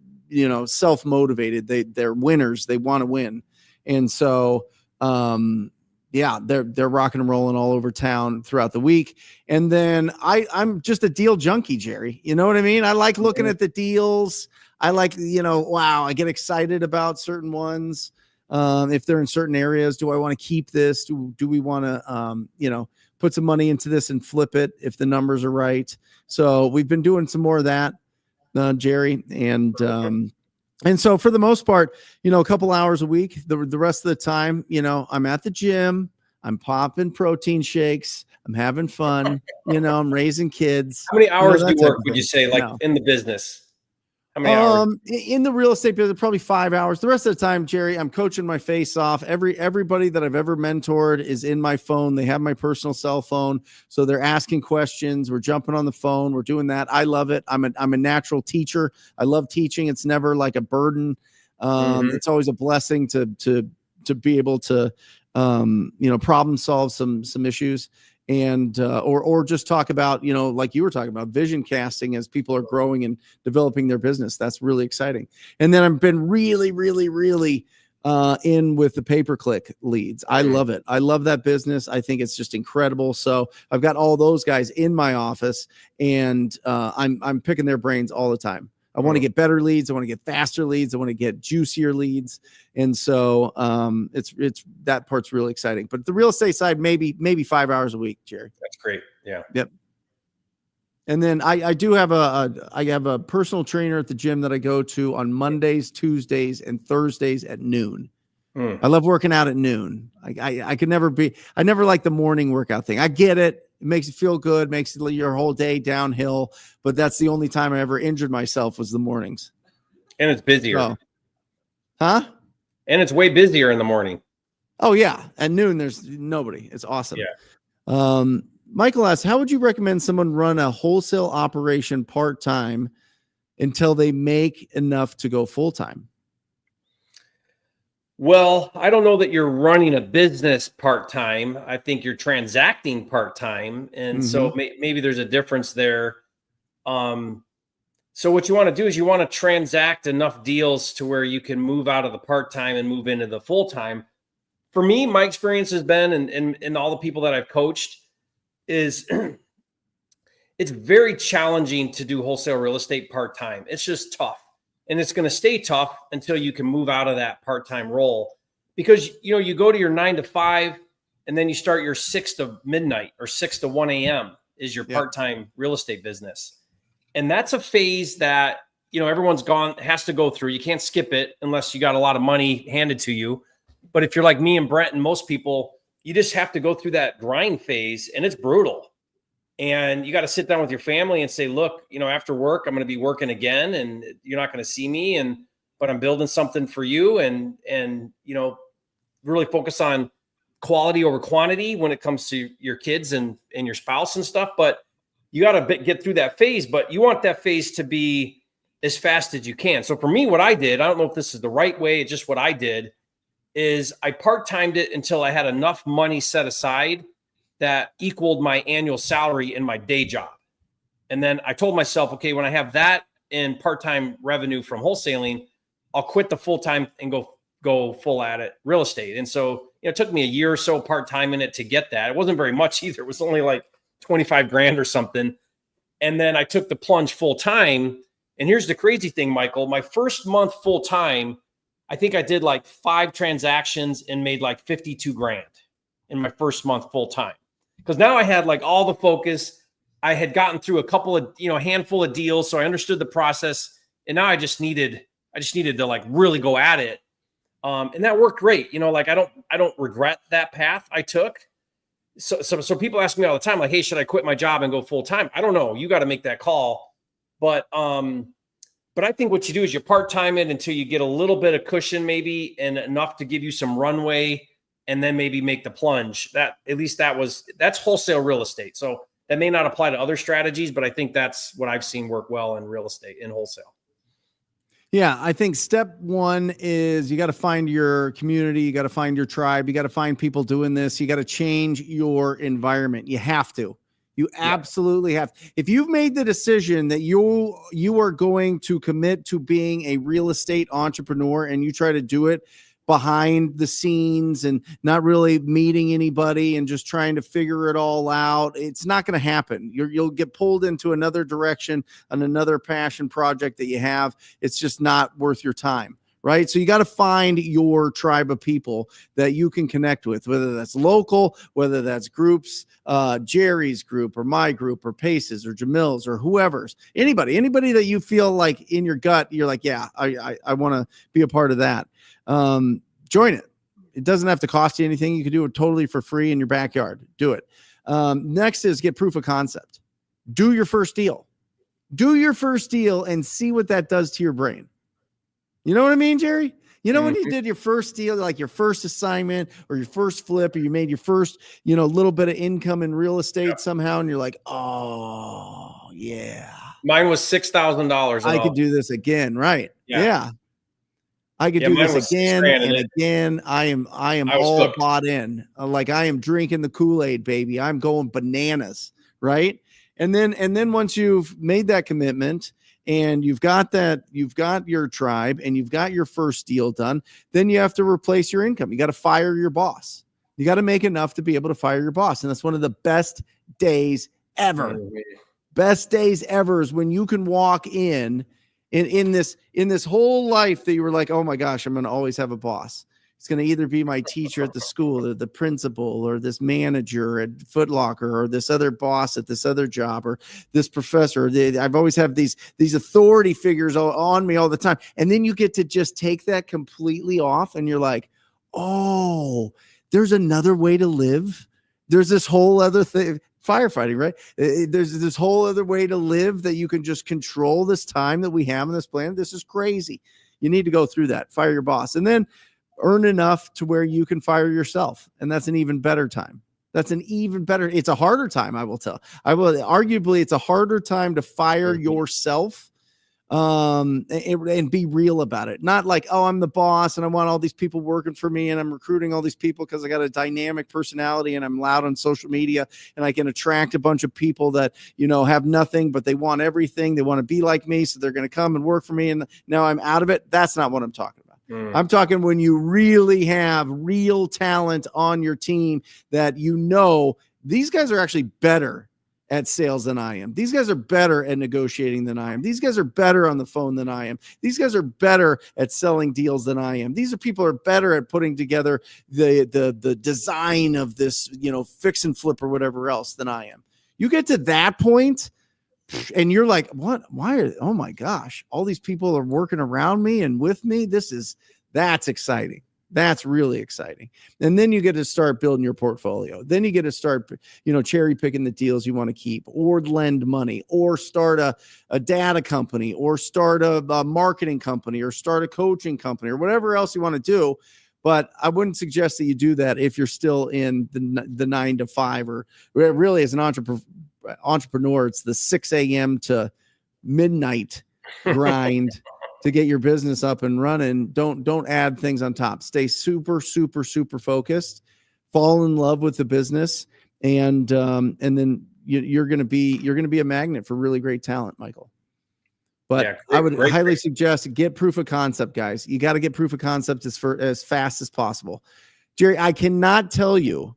self-motivated. They're winners. They want to win. And so, they're rocking and rolling all over town throughout the week. And then I'm just a deal junkie, Jerry. You know what I mean? I like looking at the deals. I like, wow, I get excited about certain ones. If they're in certain areas, do I want to keep this? Do we want to, put some money into this and flip it if the numbers are right? So we've been doing some more of that, Jerry. And so for the most part, a couple hours a week, the rest of the time, I'm at the gym, I'm popping protein shakes, I'm having fun, I'm raising kids. How many hours do you work, would you say, in the business? How many hours? In the real estate business, probably 5 hours. The rest of the time, Jerry, I'm coaching my face off. Everybody that I've ever mentored is in my phone. They have my personal cell phone, so they're asking questions. We're jumping on the phone. We're doing that. I love it. I'm a natural teacher. I love teaching. It's never like a burden. It's always a blessing to be able to problem solve some issues. And or just talk about, like you were talking about, vision casting as people are growing and developing their business. That's really exciting. And then I've been really in with the pay-per-click leads. I love it. I love that business. I think it's just incredible. So I've got all those guys in my office, and I'm picking their brains all the time. I want to get better leads. I want to get faster leads. I want to get juicier leads. And so it's that part's really exciting. But the real estate side, maybe 5 hours a week, Jerry. That's great. Yeah. Yep. And then I do have I have a personal trainer at the gym that I go to on Mondays, Tuesdays, and Thursdays at noon. I love working out at noon. I could never I never like the morning workout thing. I get it. It makes you feel good, makes your whole day downhill. But that's the only time I ever injured myself was the mornings. And it's busier. So, huh? And it's way busier in the morning. Oh yeah. At noon, there's nobody. It's awesome. Yeah. Michael asks, how would you recommend someone run a wholesale operation part-time until they make enough to go full-time? Well, I don't know that you're running a business part-time. I think you're transacting part-time. And so maybe there's a difference there. So what you want to do is you want to transact enough deals to where you can move out of the part-time and move into the full-time. For me, my experience has been, and all the people that I've coached, is it's very challenging to do wholesale real estate part-time. It's just tough. And it's going to stay tough until you can move out of that part-time role, because, you go to your 9 to 5 and then you start your 6 to midnight or 6 to 1 a.m. is your part-time real estate business. And that's a phase that, everyone's has to go through. You can't skip it unless you got a lot of money handed to you. But if you're like me and Brent and most people, you just have to go through that grind phase, and it's brutal. And you got to sit down with your family and say, look, after work, I'm going to be working again, and you're not going to see me. But I'm building something for you, and really focus on quality over quantity when it comes to your kids and your spouse and stuff. But you got to get through that phase, but you want that phase to be as fast as you can. So for me, what I did, I don't know if this is the right way, it's just what I did, is I part-timed it until I had enough money set aside that equaled my annual salary in my day job. And then I told myself, okay, when I have that in part-time revenue from wholesaling, I'll quit the full-time and go full at it real estate. And so, it took me a year or so part-time in it to get that. It wasn't very much either. It was only like 25 grand or something. And then I took the plunge full-time. And here's the crazy thing, Michael, my first month full-time, I think I did like 5 transactions and made like 52 grand in my first month full-time. Because now I had like all the focus. I had gotten through a handful of deals. So I understood the process. And now I just needed to like really go at it. And that worked great. I don't regret that path I took. So people ask me all the time, like, hey, should I quit my job and go full time? I don't know. You got to make that call. But I think what you do is you part-time it until you get a little bit of cushion, maybe, and enough to give you some runway, and then maybe make the plunge. That's wholesale real estate. So that may not apply to other strategies, but I think that's what I've seen work well in real estate, in wholesale. Yeah, I think step one is you got to find your community. You got to find your tribe. You got to find people doing this. You got to change your environment. You have to. You absolutely have. If you've made the decision that you are going to commit to being a real estate entrepreneur, and you try to do it behind the scenes and not really meeting anybody and just trying to figure it all out, it's not going to happen. You'll get pulled into another direction on another passion project that you have. It's just not worth your time. Right. So you got to find your tribe of people that you can connect with, whether that's local, whether that's groups, Jerry's group or my group or Pace's or Jamil's or whoever's, anybody that you feel like in your gut, you're like, yeah, I want to be a part of that. Join it. It doesn't have to cost you anything. You can do it totally for free in your backyard. Do it. Next is get proof of concept. Do your first deal. Do your first deal and see what that does to your brain. You know what I mean, Jerry? When you did your first deal, like your first assignment or your first flip, or you made your first, little bit of income in real estate somehow, and you're like, oh yeah. Mine was $6,000. I could do this again. Right. Yeah. I could do this again and again. I am all hooked. Bought in. Like I am drinking the Kool-Aid, baby. I'm going bananas. Right. And then once you've made that commitment, and you've got your tribe and you've got your first deal done, then you have to replace your income. You got to fire your boss. You got to make enough to be able to fire your boss. And that's one of the best days ever. Best days ever is when you can walk in this whole life that you were like, oh my gosh, I'm going to always have a boss. It's going to either be my teacher at the school or the principal or this manager at Foot Locker or this other boss at this other job or this professor. I've always had these authority figures on me all the time. And then you get to just take that completely off and you're like, oh, there's another way to live. There's this whole other thing, firefighting, right? There's this whole other way to live that you can just control this time that we have on this planet. This is crazy. You need to go through that, fire your boss, and then earn enough to where you can fire yourself. And that's an even better time. It's a harder time. Arguably it's a harder time to fire yourself. And be real about it. Not like, oh, I'm the boss and I want all these people working for me and I'm recruiting all these people because I got a dynamic personality and I'm loud on social media and I can attract a bunch of people that, have nothing, but they want everything. They want to be like me. So they're going to come and work for me. And now I'm out of it. That's not what I'm talking about. I'm talking when you really have real talent on your team that, these guys are actually better at sales than I am. These guys are better at negotiating than I am. These guys are better on the phone than I am. These guys are better at selling deals than I am. These are people are better at putting together the design of this, fix and flip or whatever else than I am. You get to that point and you're like, what? Oh my gosh, all these people are working around me and with me. That's exciting. That's really exciting. And then you get to start building your portfolio. Then you get to start, cherry picking the deals you want to keep or lend money or start a data company or start a marketing company or start a coaching company or whatever else you want to do. But I wouldn't suggest that you do that if you're still in the 9 to 5 or really as an entrepreneur, it's the 6 a.m. to midnight grind. To get your business up and running. Don't add things on top. Stay super, super, super focused. Fall in love with the business, and then you're going to be a magnet for really great talent, Michael. But I would highly suggest get proof of concept, guys. You got to get proof of concept as fast as possible. Jerry, I cannot tell you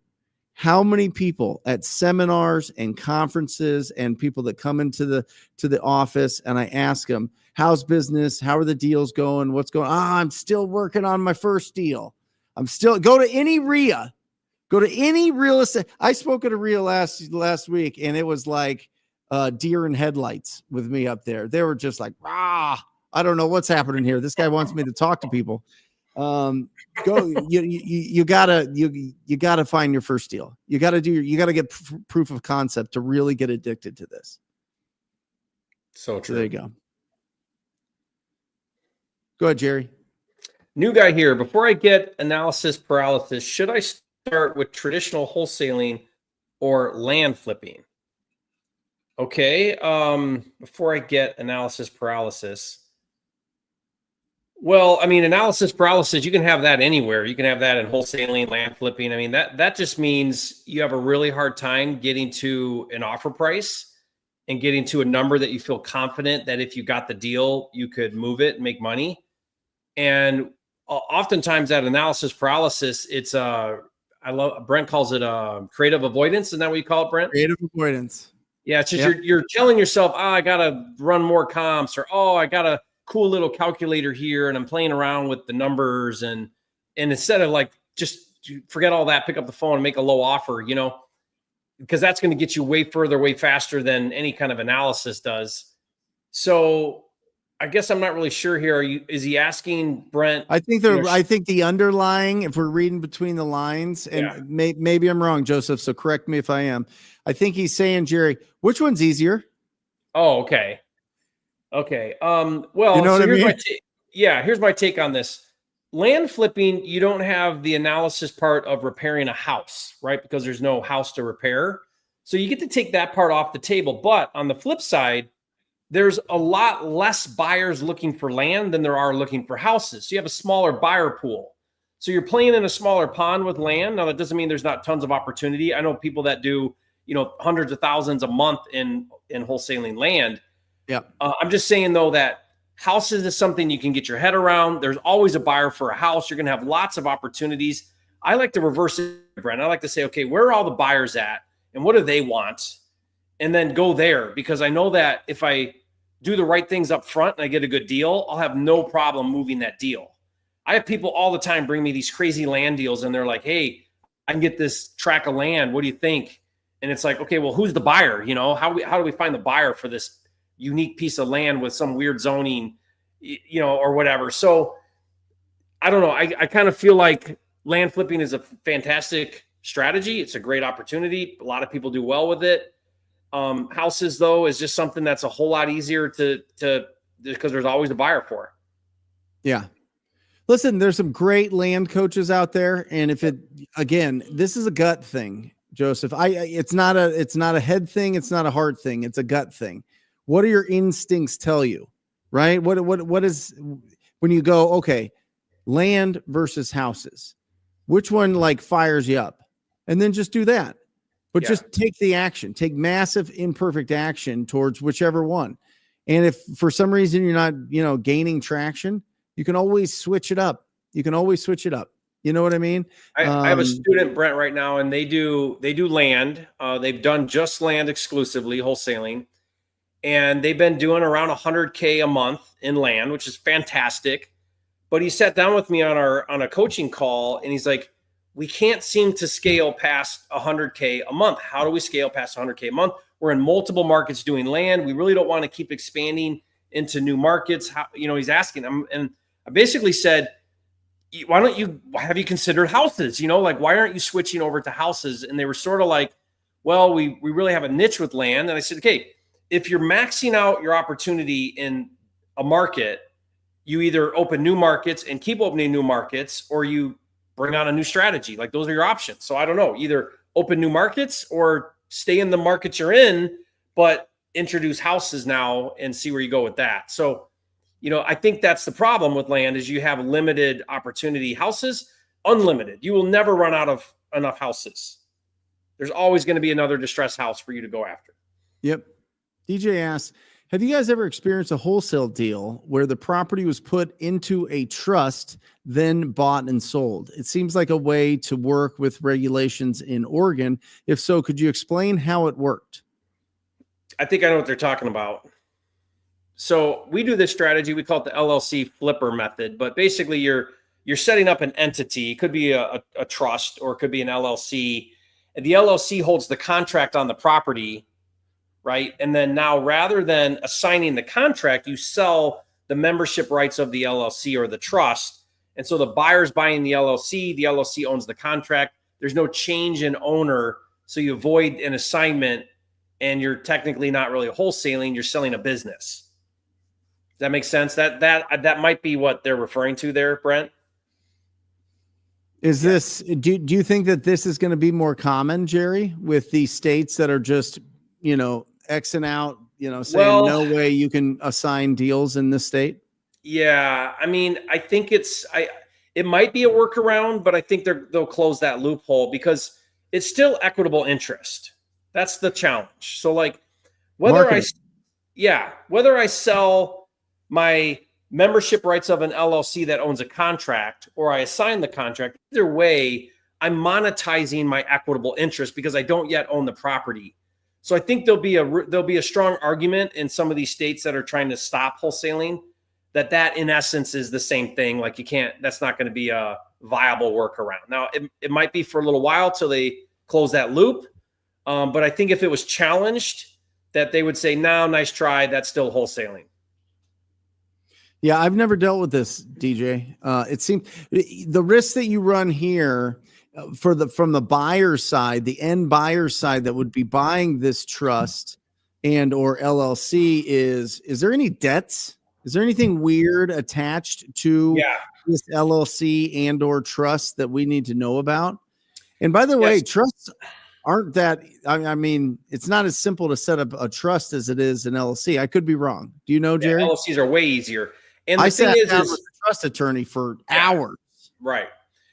how many people at seminars and conferences and people that come into the office and I ask them, how's business? How are the deals going? What's going on? I'm still working on my first deal. Go to any RIA, go to any real estate. I spoke at a RIA last week and it was like deer in headlights with me up there. They were just like, I don't know what's happening here. This guy wants me to talk to people. You gotta find your first deal. You gotta get proof of concept to really get addicted to this. So true. There you go. Go ahead, Jerry. New guy here. Before I get analysis paralysis, should I start with traditional wholesaling or land flipping? Okay. Before I get analysis paralysis. Well, I mean, analysis paralysis, you can have that anywhere. You can have that in wholesaling, land flipping. I mean, that just means you have a really hard time getting to an offer price and getting to a number that you feel confident that if you got the deal, you could move it and make money. And oftentimes that analysis paralysis, it's Brent calls it creative avoidance. Isn't that what you call it, Brent? Creative avoidance. Yeah, it's just you're telling yourself, I got to run more comps, or I got a cool little calculator here and I'm playing around with the numbers. And instead of like, just forget all that, pick up the phone and make a low offer, because that's going to get you way further, way faster than any kind of analysis does. So I guess I'm not really sure here. Is he asking Brent? I think the underlying, if we're reading between the lines, and maybe I'm wrong, Joseph, so correct me if I am. I think he's saying, Jerry, which one's easier? Oh, okay. Okay. Well, here's my take on this. Land flipping, you don't have the analysis part of repairing a house, right? Because there's no house to repair. So you get to take that part off the table. But on the flip side, there's a lot less buyers looking for land than there are looking for houses. So you have a smaller buyer pool. So you're playing in a smaller pond with land. Now, that doesn't mean there's not tons of opportunity. I know people that do, hundreds of thousands a month in wholesaling land. Yeah. I'm just saying, though, that houses is something you can get your head around. There's always a buyer for a house. You're going to have lots of opportunities. I like to reverse it, Brent. I like to say, okay, where are all the buyers at and what do they want? And then go there, because I know that if I do the right things up front and I get a good deal, I'll have no problem moving that deal. I have people all the time bring me these crazy land deals and they're like, hey, I can get this tract of land. What do you think? And it's like, okay, well, who's the buyer? How do we find the buyer for this unique piece of land with some weird zoning, or whatever. So I don't know. I kind of feel like land flipping is a fantastic strategy. It's a great opportunity. A lot of people do well with it. Houses, though, is just something that's a whole lot easier to because there's always a buyer for it. Yeah. Listen, there's some great land coaches out there. And if again, this is a gut thing, Joseph. It's not a head thing. It's not a heart thing. It's a gut thing. What do your instincts tell you? Right? What is when you go, okay, land versus houses, which one like fires you up? And then just do that. But just take the action, take massive imperfect action towards whichever one. And if for some reason you're not, gaining traction, you can always switch it up. You know what I mean? I have a student, Brent, right now, and they do land. They've done just land exclusively, wholesaling. And they've been doing around $100K a month in land, which is fantastic. But he sat down with me on a coaching call, and he's like, we can't seem to scale past $100K a month. How do we scale past $100K a month? We're in multiple markets doing land. We really don't want to keep expanding into new markets. How, he's asking them. And I basically said, have you considered houses? Why aren't you switching over to houses? And they were sort of like, well, we really have a niche with land. And I said, okay, if you're maxing out your opportunity in a market, you either open new markets and keep opening new markets, or you bring on a new strategy. Like, those are your options. So I don't know, either open new markets or stay in the markets you're in, but introduce houses now and see where you go with that. So, I think that's the problem with land is you have limited opportunity. Houses, unlimited. You will never run out of enough houses. There's always going to be another distressed house for you to go after. Yep. DJ asks, have you guys ever experienced a wholesale deal where the property was put into a trust, then bought and sold? It seems like a way to work with regulations in Oregon. If so, could you explain how it worked? I think I know what they're talking about. So we do this strategy. We call it the LLC flipper method. But basically, you're setting up an entity. It could be a trust, or it could be an LLC. And the LLC holds the contract on the property, right? And then now, rather than assigning the contract, you sell the membership rights of the LLC or the trust. And so the buyer's buying the LLC owns the contract. There's no change in owner. So you avoid an assignment, and you're technically not really wholesaling, you're selling a business. Does that make sense? That might be what they're referring to there, Brent. Is this, do you think that this is going to be more common, Jerry, with these states that are just, Xing out, saying no way you can assign deals in this state? Yeah. I mean, I think it might be a workaround, but I think they'll close that loophole because it's still equitable interest. That's the challenge. So like whether I sell my membership rights of an LLC that owns a contract, or I assign the contract, either way, I'm monetizing my equitable interest because I don't yet own the property. So I think there'll be a strong argument in some of these states that are trying to stop wholesaling that in essence is the same thing. Like that's not going to be a viable workaround. Now it might be for a little while till they close that loop. But I think if it was challenged, that they would say, no, nice try. That's still wholesaling. Yeah, I've never dealt with this, DJ. It seems the risk that you run here from the buyer's side, the end buyer's side that would be buying this trust and or LLC is there any debts? Is there anything weird attached to this LLC and or trust that we need to know about? And by the way, trusts aren't that, I mean, it's not as simple to set up a trust as it is an LLC. I could be wrong. Do you know, Jerry? LLCs are way easier. And I sat down with a trust attorney for hours. Right.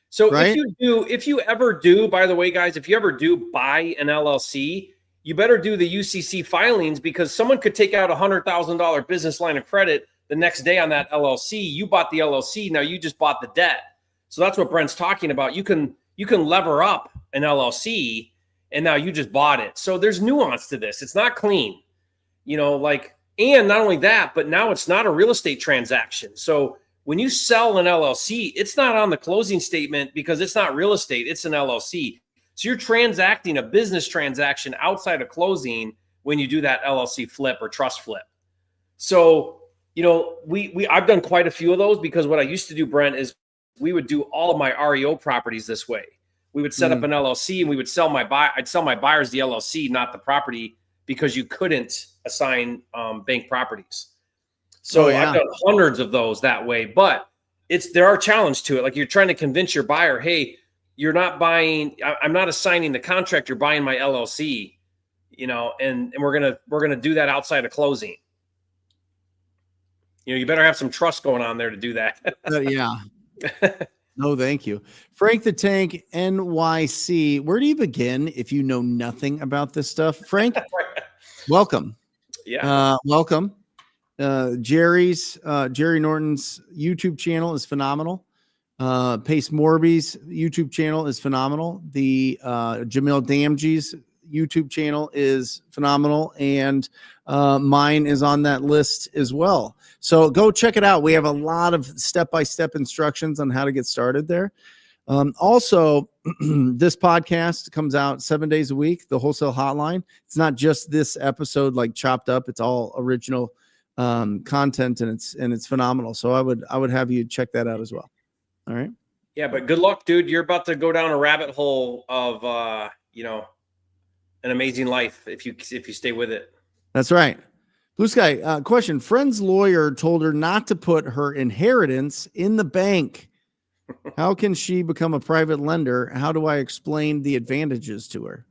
So if you ever do, by the way, guys, if you ever do buy an LLC, you better do the UCC filings because someone could take out $100,000 business line of credit the next day on that LLC. You bought the LLC. Now you just bought the debt. So that's what Brent's talking about. You can lever up an LLC and now you just bought it. So there's nuance to this. It's not clean, and not only that, but now it's not a real estate transaction. So when you sell an LLC, it's not on the closing statement because it's not real estate. It's an LLC. So you're transacting a business transaction outside of closing when you do that LLC flip or trust flip. So, I've done quite a few of those because what I used to do, Brent, is we would do all of my REO properties this way. We would set up an LLC and we would sell I'd sell my buyers the LLC, not the property, because you couldn't assign bank properties. So I've done hundreds of those that way, but there are challenges to it. Like you're trying to convince your buyer, hey, you're not buying, I'm not assigning the contract, you're buying my LLC, and we're going to do that outside of closing. You better have some trust going on there to do that. Yeah. No, thank you. Frank the Tank NYC. Where do you begin if you know nothing about this stuff? Frank, welcome. Yeah. Welcome. Jerry Norton's YouTube channel is phenomenal. Pace Morby's YouTube channel is phenomenal. The Jamil Damji's YouTube channel is phenomenal. And mine is on that list as well. So go check it out. We have a lot of step-by-step instructions on how to get started there. Also, this podcast comes out 7 days a week, the Wholesale Hotline. It's not just this episode like chopped up. It's all original content, and it's phenomenal. So I would have you check that out as well. All right. Yeah, but good luck, dude. You're about to go down a rabbit hole of an amazing life if you stay with it. That's right. Blue Sky, question. Friend's lawyer told her not to put her inheritance in the bank. How can she become a private lender? How do I explain the advantages to her?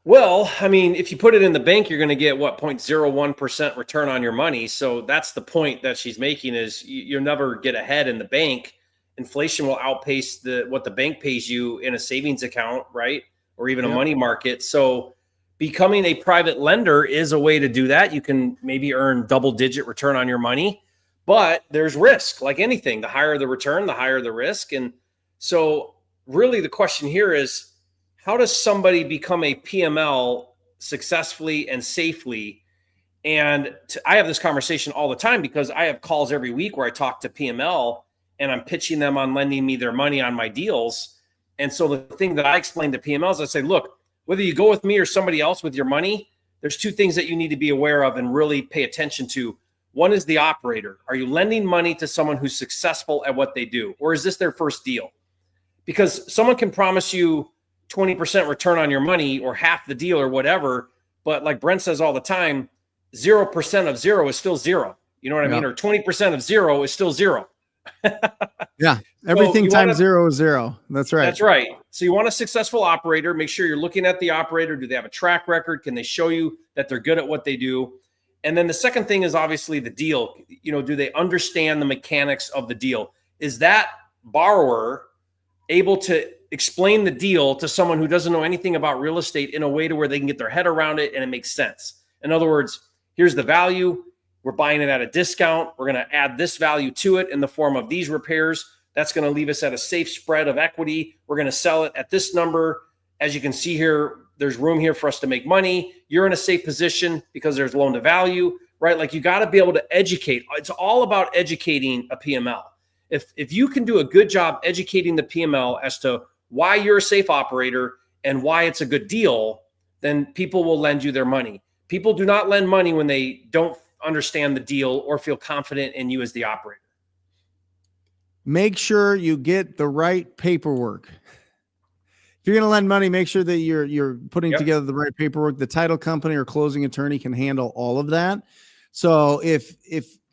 Well, I mean, if you put it in the bank, you're going to get 0.01% return on your money. So that's the point that she's making is you'll never get ahead in the bank. Inflation will outpace what the bank pays you in a savings account, right? Or even a money market. So becoming a private lender is a way to do that. You can maybe earn double-digit return on your money, but there's risk. Like anything, the higher the return, the higher the risk. And so really the question here is, how does somebody become a PML successfully and safely? And I have this conversation all the time because I have calls every week where I talk to PML and I'm pitching them on lending me their money on my deals. And so the thing that I explain to PML is I say, look, whether you go with me or somebody else with your money, there's two things that you need to be aware of and really pay attention to. One is the operator. Are you lending money to someone who's successful at what they do? Or is this their first deal? Because someone can promise you 20% return on your money or half the deal or whatever. But like Brent says all the time, 0% of zero is still zero. You know what I mean? Or 20% of zero is still zero. Yeah. Everything times zero is zero. That's right. That's right. So you want a successful operator. Make sure you're looking at the operator. Do they have a track record? Can they show you that they're good at what they do? And then the second thing is obviously the deal. Do they understand the mechanics of the deal? Is that borrower able to explain the deal to someone who doesn't know anything about real estate in a way to where they can get their head around it and it makes sense? In other words, here's the value. We're buying it at a discount. We're going to add this value to it in the form of these repairs. That's going to leave us at a safe spread of equity. We're going to sell it at this number. As you can see here, there's room here for us to make money. You're in a safe position because there's loan to value, right? Like you got to be able to educate. It's all about educating a PML. If you can do a good job educating the PML as to why you're a safe operator and why it's a good deal, then people will lend you their money. People do not lend money when they don't understand the deal or feel confident in you as the operator. Make sure you get the right paperwork. If you're going to lend money, make sure that you're putting together the right paperwork. The title company or closing attorney can handle all of that. So if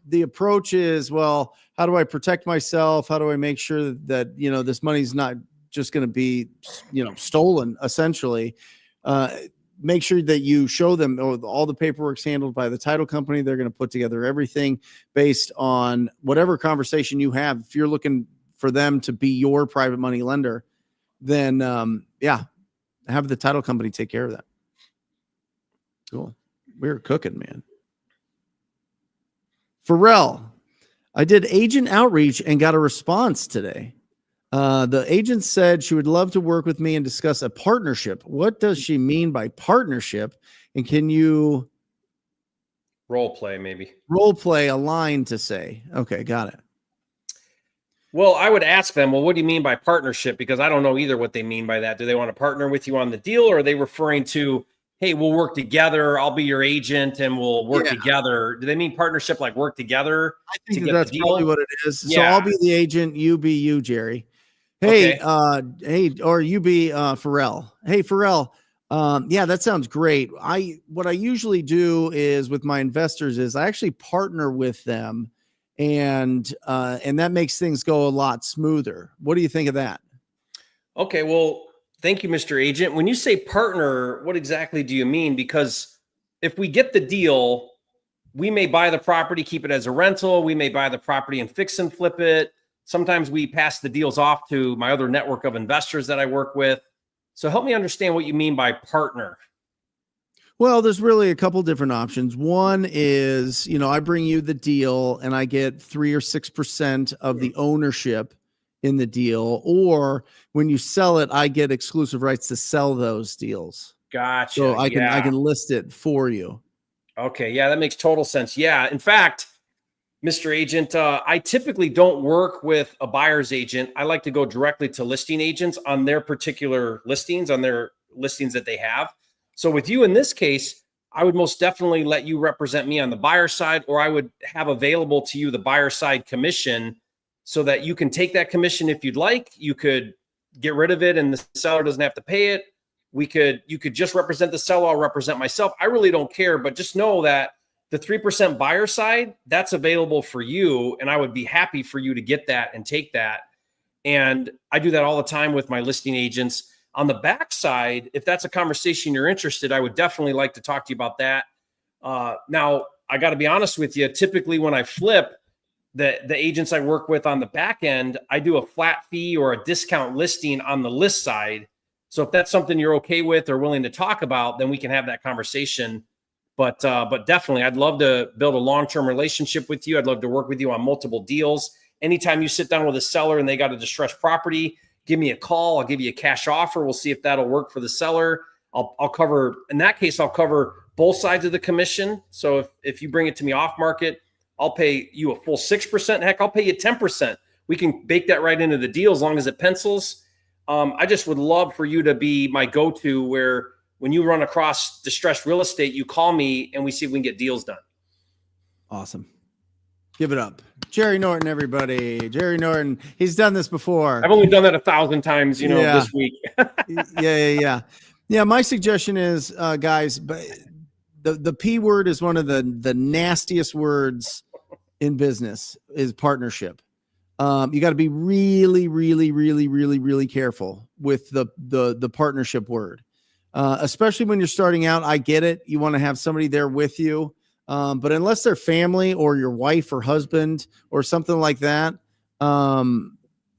the approach is, well, how do I protect myself? How do I make sure that, this money's not just going to be, stolen essentially? Make sure that you show them all the paperwork's handled by the title company. They're going to put together everything based on whatever conversation you have. If you're looking for them to be your private money lender, then have the title company take care of that. Cool. We're cooking, man. Pharrell, I did agent outreach and got a response today. The agent said she would love to work with me and discuss a partnership. What does she mean by partnership? And can you role play a line to say? Okay, got it. Well, I would ask them, well, what do you mean by partnership? Because I don't know either what they mean by that. Do they want to partner with you on the deal, or are they referring to, hey, we'll work together. I'll be your agent and we'll work together. Do they mean partnership like work together? I think that's probably what it is. So Yeah. I'll be the agent, you be you, Jerry. Hey, or you be Pharrell. Hey, Pharrell. Yeah, that sounds great. What I usually do is with my investors is I actually partner with them, and that makes things go a lot smoother. What do you think of that? Okay, well, thank you, Mr. Agent. When you say partner, what exactly do you mean? Because if we get the deal, we may buy the property, keep it as a rental. We may buy the property and fix and flip it. Sometimes we pass the deals off to my other network of investors that I work with. So help me understand what you mean by partner. Well, there's really a couple different options. One is, I bring you the deal and I get 3 or 6% of the ownership in the deal. Or when you sell it, I get exclusive rights to sell those deals. Gotcha. So I can list it for you. Okay. Yeah, that makes total sense. Yeah. In fact, Mr. Agent, I typically don't work with a buyer's agent. I like to go directly to listing agents on their particular listings, on their listings that they have. So with you in this case, I would most definitely let you represent me on the buyer side, or I would have available to you the buyer side commission so that you can take that commission if you'd like. You could get rid of it and the seller doesn't have to pay it. You could just represent the seller. I'll represent myself. I really don't care, but just know that the 3% buyer side, that's available for you. And I would be happy for you to get that and take that. And I do that all the time with my listing agents. On the back side, if that's a conversation you're interested, I would definitely like to talk to you about that. Now, I got to be honest with you. Typically, when I flip, the agents I work with on the back end, I do a flat fee or a discount listing on the list side. So if that's something you're okay with or willing to talk about, then we can have that conversation. But definitely, I'd love to build a long-term relationship with you. I'd love to work with you on multiple deals. Anytime you sit down with a seller and they got a distressed property, give me a call. I'll give you a cash offer. We'll see if that'll work for the seller. I'll cover, in that case, I'll cover both sides of the commission. So if you bring it to me off market, I'll pay you a full 6%. Heck, I'll pay you 10%. We can bake that right into the deal as long as it pencils. I just would love for you to be my go-to where when you run across distressed real estate, you call me and we see if we can get deals done. Awesome. Give it up. Jerry Norton, everybody. Jerry Norton. He's done this before. I've only done that 1,000 times, this week. Yeah. My suggestion is, guys, the P word is one of the nastiest words in business is partnership. You got to be really, really, really, really, really careful with the partnership word. Especially when you're starting out. I get it. You want to have somebody there with you. But unless they're family or your wife or husband or something like that,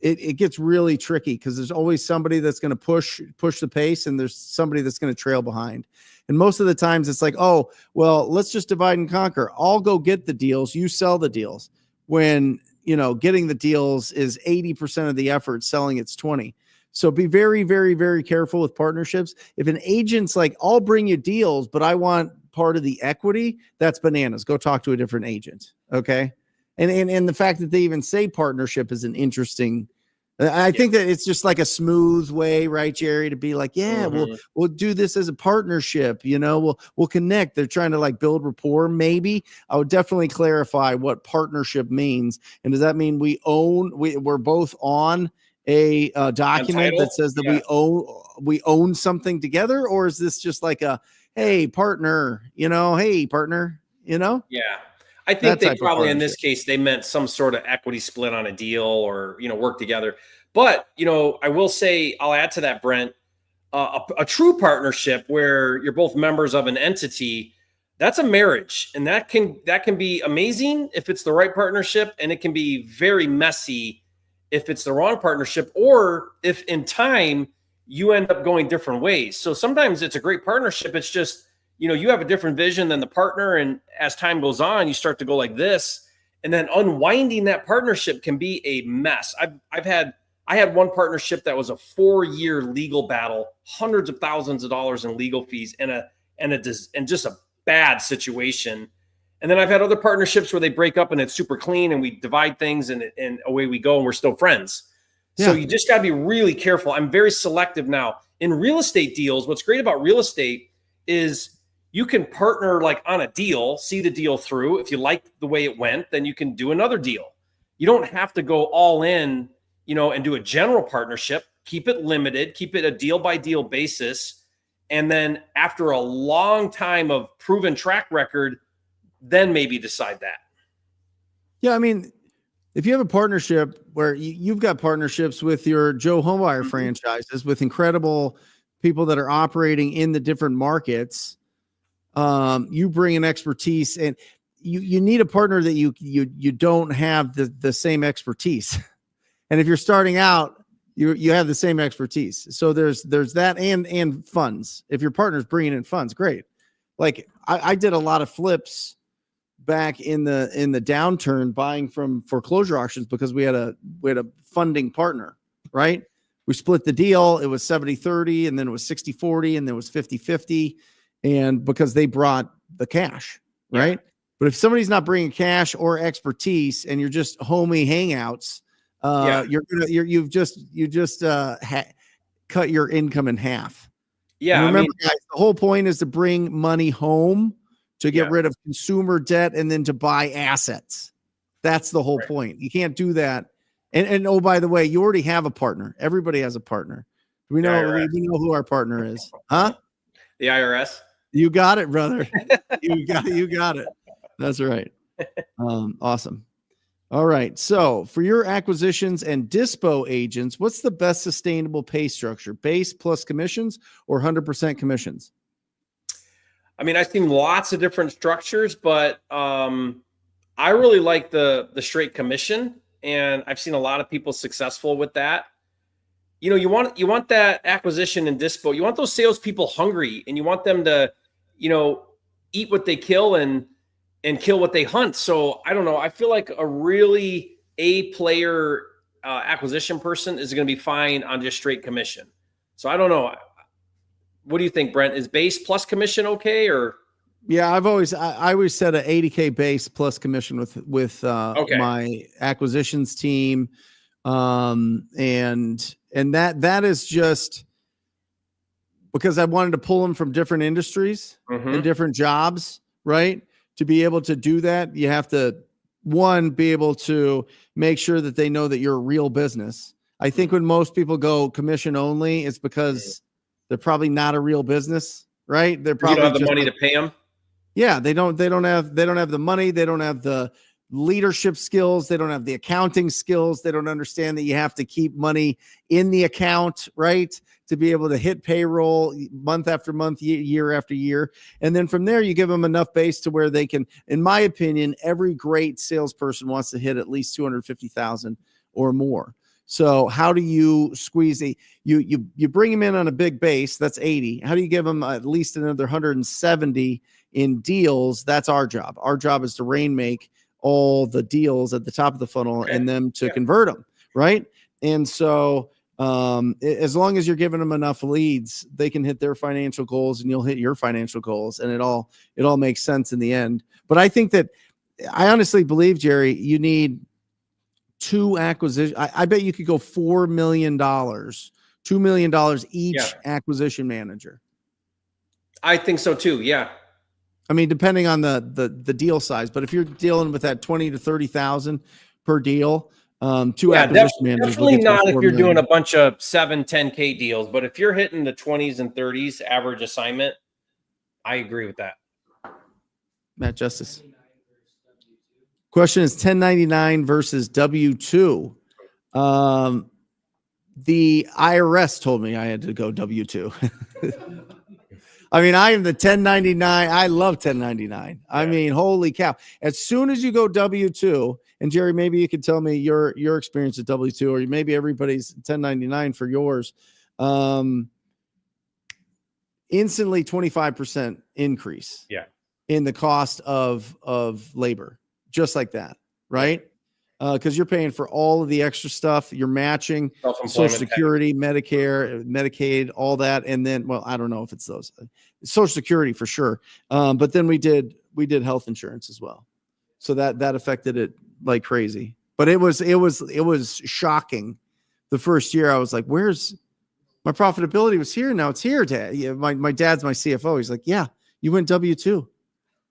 it gets really tricky because there's always somebody that's going to push the pace and there's somebody that's going to trail behind. And most of the times it's like, oh, well, let's just divide and conquer. I'll go get the deals. You sell the deals. When, getting the deals is 80% of the effort, selling it's 20. So be very, very, very careful with partnerships. If an agent's like, I'll bring you deals, but I want part of the equity, that's bananas. Go talk to a different agent. Okay. And the fact that they even say partnership is an interesting, I think that it's just like a smooth way, right, Jerry, to be like, we'll do this as a partnership. We'll connect. They're trying to like build rapport. Maybe I would definitely clarify what partnership means. And does that mean we're both on a document that says that we own something together? Or is this just like a, hey, partner, hey, partner, Yeah. I think they probably, in this case, they meant some sort of equity split on a deal or, work together. But, I will say, I'll add to that, Brent, a true partnership where you're both members of an entity, that's a marriage. And that can be amazing if it's the right partnership. And it can be very messy if it's the wrong partnership, or if in time you end up going different ways. So sometimes it's a great partnership. It's just, you have a different vision than the partner. And as time goes on, you start to go like this, and then unwinding that partnership can be a mess. I had one partnership that was a 4-year legal battle, hundreds of thousands of dollars in legal fees, and just a bad situation. And then I've had other partnerships where they break up and it's super clean and we divide things and away we go and we're still friends. Yeah. So you just got to be really careful. I'm very selective now in real estate deals. What's great about real estate is you can partner like on a deal, see the deal through. If you like the way it went, then you can do another deal. You don't have to go all in, and do a general partnership. Keep it limited, keep it a deal by deal basis. And then after a long time of proven track record, then maybe decide that. Yeah. I mean, if you have a partnership where you've got partnerships with your Joe Homebuyer franchises with incredible people that are operating in the different markets, you bring an expertise, and you need a partner that you don't have the same expertise. And if you're starting out, you have the same expertise. So there's that and funds. If your partner's bringing in funds, great. Like I did a lot of flips back in the downturn, buying from foreclosure auctions because we had a funding partner, right? We split the deal. It was 70-30, and then it was 60-40, and then it was 50-50. And because they brought the cash, right? Yeah. But if somebody's not bringing cash or expertise and you're just homie hangouts, you've just cut your income in half. Yeah. And remember, guys, the whole point is to bring money home, to get rid of consumer debt, and then to buy assets. That's the whole point. You can't do that. And oh, by the way, you already have a partner. Everybody has a partner. We know who our partner is. Huh? The IRS. You got it, brother. You got it. That's right. Awesome. All right. So for your acquisitions and dispo agents, what's the best sustainable pay structure? Base plus commissions or 100% commissions? I mean, I've seen lots of different structures, but I really like the straight commission, and I've seen a lot of people successful with that. You want that acquisition and dispo. You want those salespeople hungry, and you want them to, eat what they kill and kill what they hunt. So I don't know. I feel like a really A player acquisition person is going to be fine on just straight commission. So I don't know. What do you think, Brent? Is base plus commission okay? Or yeah, I always set a 80K base plus commission with my acquisitions team, and that is just because I wanted to pull them from different industries and different jobs, right? To be able to do that, you have to be able to make sure that they know that you're a real business. I think when most people go commission only, it's because they're probably not a real business, right? They're probably don't have the money to pay them. Yeah, they don't have the money. They don't have the leadership skills. They don't have the accounting skills. They don't understand that you have to keep money in the account, right? To be able to hit payroll month after month, year after year. And then from there, you give them enough base to where they can, in my opinion, every great salesperson wants to hit at least 250,000 or more. So how do you squeeze you bring them in on a big base? That's 80. How do you give them at least another 170 in deals? That's our job. Our job is to rainmake all the deals at the top of the funnel and them to convert them. Right. And so as long as you're giving them enough leads, they can hit their financial goals and you'll hit your financial goals, and it all makes sense in the end. But I think that I honestly believe, Jerry, you need 2 acquisitions. I bet you could go $4 million, $2 million each acquisition manager. I think so too. Yeah. I mean, depending on the deal size, but if you're dealing with that 20 to 30,000 per deal, 2 acquisition managers. Definitely not if you're doing a bunch of 7, 10K deals, but if you're hitting the 20s and 30s average assignment, I agree with that. Matt Justice. Question is 1099 versus W-2. The IRS told me I had to go W-2. I mean, I am the 1099. I love 1099. I mean, holy cow. As soon as you go W-2, and Jerry, maybe you could tell me your experience at W-2, or maybe everybody's 1099 for yours. Instantly 25% increase in the cost of labor. Just like that, right? Because you're paying for all of the extra stuff. You're matching Social Security, Medicare, Medicaid, all that. And then, well, I don't know if it's those. Social Security for sure. But then we did health insurance as well. So that affected it like crazy. But it was shocking. The first year I was like, where's My profitability was here. Now it's here, Dad. Yeah, my dad's my CFO. He's like, yeah, you went W-2.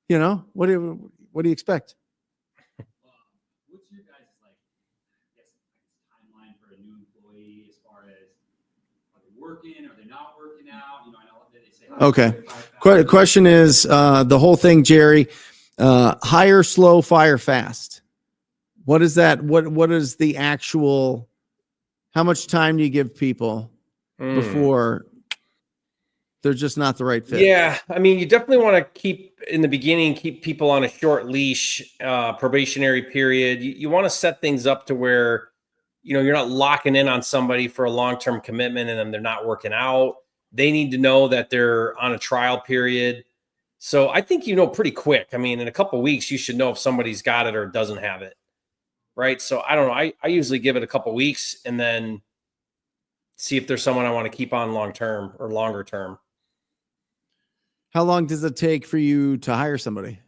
You know, what do you expect? What's your guys' timeline for a new employee as far as are they working, are they not working out? You know, I know that they say. Okay. Question is the whole thing, Jerry. Hire slow, fire fast. What is that? What is the actual? How much time do you give people before they're just not the right fit? Yeah, I mean, you definitely want to keep people on a short leash, probationary period. You want to set things up to where, you're not locking in on somebody for a long-term commitment and then they're not working out. They need to know that they're on a trial period. So I think pretty quick. I mean, in a couple of weeks, you should know if somebody's got it or doesn't have it, right? So I don't know. I usually give it a couple of weeks and then see if there's someone I want to keep on long-term or longer term. How long does it take for you to hire somebody?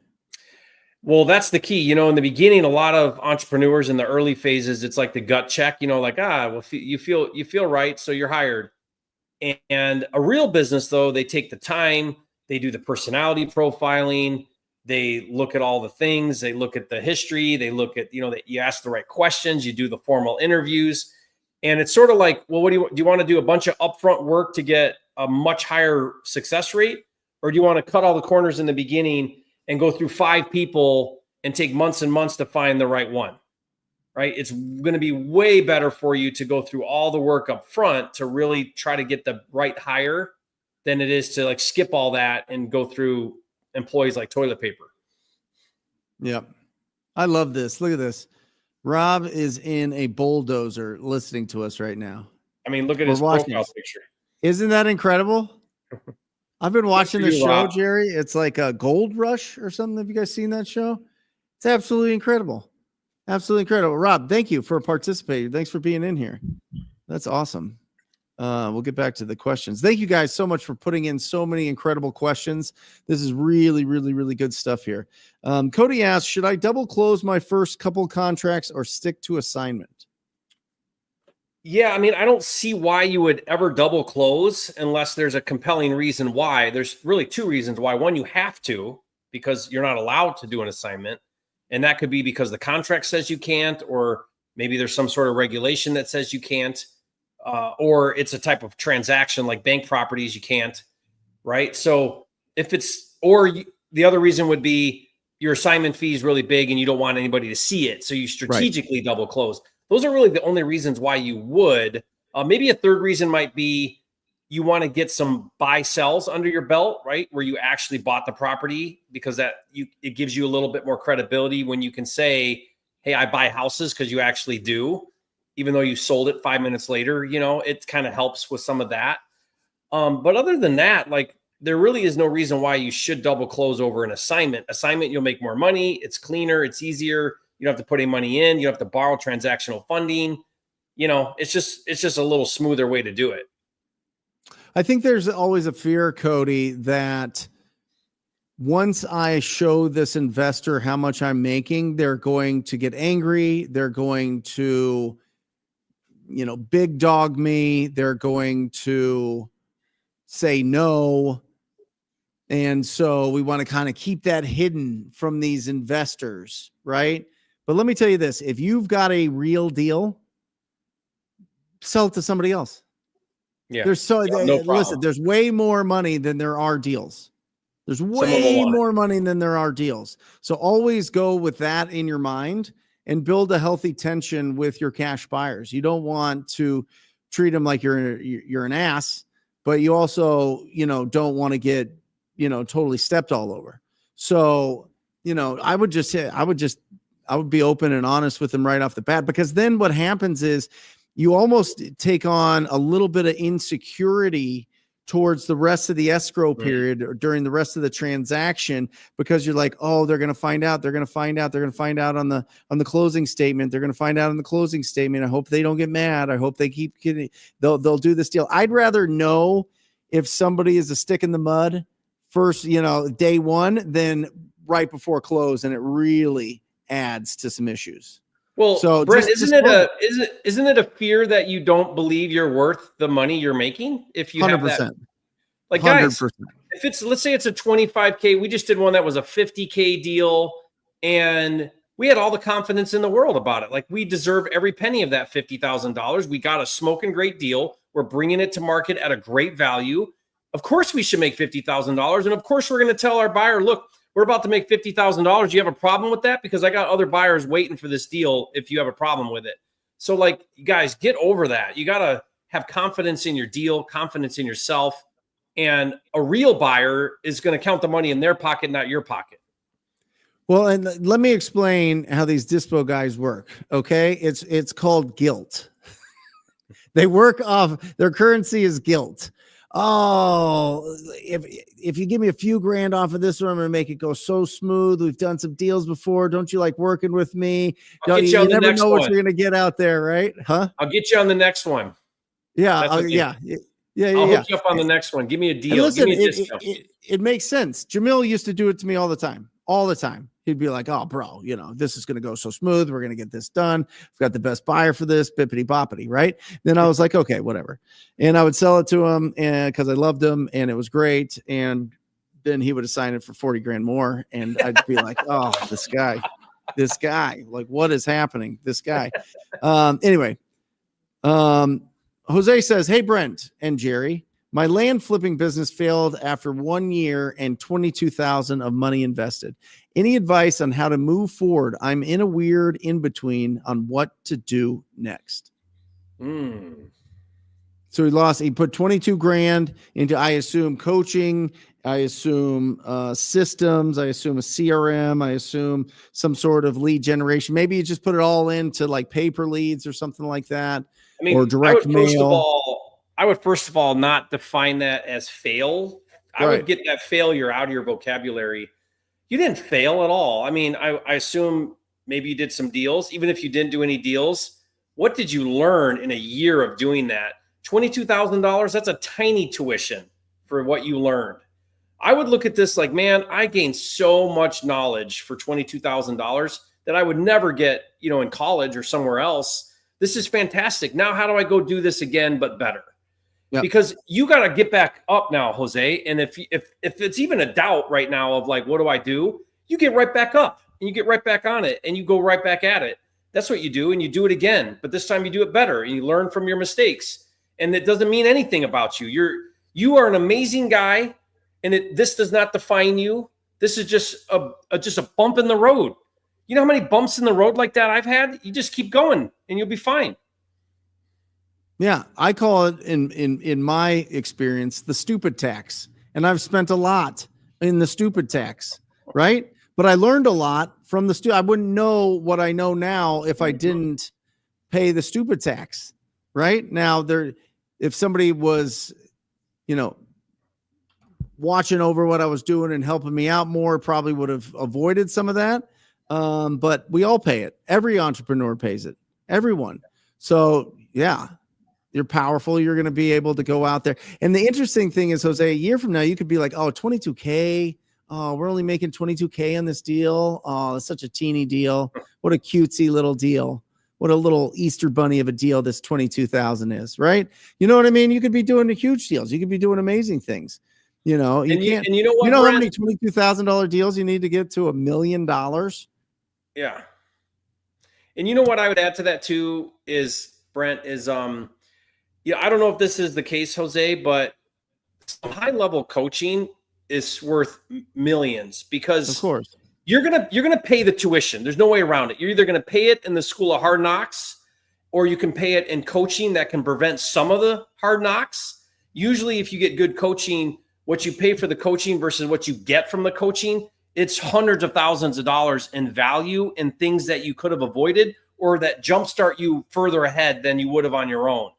Well, that's the key. In the beginning, a lot of entrepreneurs in the early phases, it's like the gut check, well, you feel right, so you're hired. And a real business, though, they take the time, they do the personality profiling, they look at all the things, they look at the history, they look at, that you ask the right questions, you do the formal interviews. And it's sort of like, well, do you want to do a bunch of upfront work to get a much higher success rate? Or do you want to cut all the corners in the beginning and go through 5 people and take months and months to find the right one, right? It's going to be way better for you to go through all the work up front to really try to get the right hire than it is to skip all that and go through employees like toilet paper. Yep. I love this. Look at this. Rob is in a bulldozer listening to us right now. I mean, look at his profile picture. Isn't that incredible? I've been watching the show, Rob. Jerry. It's like a Gold Rush or something. Have you guys seen that show? It's absolutely incredible. Absolutely incredible. Rob, thank you for participating. Thanks for being in here. That's awesome. We'll get back to the questions. Thank you guys so much for putting in so many incredible questions. This is really, really, really good stuff here. Cody asks, should I double close my first couple contracts or stick to assignment? Yeah, I mean, I don't see why you would ever double close unless there's a compelling reason why. There's really 2 reasons why. One, you have to, because you're not allowed to do an assignment. And that could be because the contract says you can't, or maybe there's some sort of regulation that says you can't, or it's a type of transaction like bank properties, you can't, right? So the other reason would be your assignment fee is really big and you don't want anybody to see it. So you strategically double close. Those are really the only reasons why you would. Maybe a third reason might be you want to get some buy sells under your belt, right? Where you actually bought the property, because it gives you a little bit more credibility when you can say, hey, I buy houses, because you actually do, even though you sold it 5 minutes later. It kind of helps with some of that. But other than that, there really is no reason why you should double close over an assignment. Assignment, you'll make more money. It's cleaner. It's easier. You don't have to put any money in. You don't have to borrow transactional funding. It's just a little smoother way to do it. I think there's always a fear, Cody, that once I show this investor how much I'm making, they're going to get angry. They're going to, big dog me. They're going to say no. And so we want to kind of keep that hidden from these investors, right? But let me tell you this, if you've got a real deal, sell it to somebody else. Yeah. Listen, there's way more money than there are deals. There's way more money than there are deals. So always go with that in your mind and build a healthy tension with your cash buyers. You don't want to treat them like you're an ass, but you also, don't want to get, totally stepped all over. So, I would be open and honest with them right off the bat, because then what happens is you almost take on a little bit of insecurity towards the rest of the escrow period or during the rest of the transaction, because you're like, oh, they're going to find out. They're going to find out. They're going to find out on the closing statement. They're going to find out on the closing statement. I hope they don't get mad. I hope they keep getting, they'll do this deal. I'd rather know if somebody is a stick in the mud first, day one, than right before close. And it really adds to some issues. Well, So Brent, just isn't it a fear that you don't believe you're worth the money you're making if you have that? 100%. Like, guys, 100%. if it's, let's say it's a 25K, we just did one that was a 50K deal, and we had all the confidence in the world about it. Like, we deserve every penny of that $50,000. We got a smoking great deal. We're bringing it to market at a great value. Of course, we should make $50,000. And of course, we're going to tell our buyer, look, we're about to make $50,000. You have a problem with that? Because I got other buyers waiting for this deal if you have a problem with it. So, like, you guys, get over that. You got to have confidence in your deal, confidence in yourself. And a real buyer is going to count the money in their pocket, not your pocket. Well, and let me explain how these dispo guys work. Okay. It's called guilt. They work off, their currency is guilt. Oh, if you give me a few grand off of this one, I'm going to make it go so smooth. We've done some deals before. Don't you like working with me? You never know what you're going to get out there, right? Huh? I'll get you on the next one. Yeah. I'll hook you up on the next one. Give me a deal. Listen, give me a discount. It makes sense. Jamil used to do it to me all the time. All the time. He'd be like, oh, bro, this is going to go so smooth. We're going to get this done. We've got the best buyer for this, bippity boppity, right? Then I was like, okay, whatever. And I would sell it to him and because I loved him and it was great. And then he would assign it for 40 grand more. And I'd be like, oh, this guy, like, what is happening? This guy. Anyway, Jose says, hey, Brent and Jerry, my land flipping business failed after 1 year and 22,000 of money invested. Any advice on how to move forward? I'm in a weird in between on what to do next. So he put 22 grand into, I assume, coaching. I assume systems. I assume a CRM. I assume some sort of lead generation. Maybe you just put it all into like paper leads or something like that. I mean, or direct mail. I would first of all not define that as fail. I would get that failure out of your vocabulary. You didn't fail at all. I mean, I assume maybe you did some deals. Even if you didn't do any deals, what did you learn in a year of doing that? $22,000, that's a tiny tuition for what you learned. I would look at this like, man, I gained so much knowledge for $22,000 that I would never get, in college or somewhere else. This is fantastic. Now, how do I go do this again, but better? Yep. Because you got to get back up now, Jose. And if it's even a doubt right now of like, what do I do? You get right back up and you get right back on it and you go right back at it. That's what you do. And you do it again, but this time you do it better and you learn from your mistakes. And it doesn't mean anything about you. You are an amazing guy. And this does not define you. This is just a bump in the road. You know how many bumps in the road like that I've had? You just keep going and you'll be fine. Yeah, I call it in my experience the stupid tax, and I've spent a lot in the stupid tax, right? But I learned a lot from the I wouldn't know what I know now if I didn't pay the stupid tax, right? Now if somebody was, watching over what I was doing and helping me out more, probably would have avoided some of that. But we all pay it. Every entrepreneur pays it. Everyone. So yeah. You're powerful. You're going to be able to go out there. And the interesting thing is, Jose, a year from now, you could be like, oh, 22K. Oh, we're only making 22K on this deal. Oh, it's such a teeny deal. What a cutesy little deal. What a little Easter bunny of a deal this 22,000 is, right? You know what I mean? You could be doing the huge deals. You could be doing amazing things. You know what, how many $22,000 deals you need to get to $1 million? Yeah. And you know what I would add to that too is, Brent, is I don't know if this is the case, Jose, but high level coaching is worth millions because of course you're gonna pay the tuition. There's no way around it. You're either gonna pay it in the school of hard knocks, or you can pay it in coaching that can prevent some of the hard knocks. Usually, if you get good coaching, what you pay for the coaching versus what you get from the coaching, it's hundreds of thousands of dollars in value in things that you could have avoided or that jumpstart you further ahead than you would have on your own.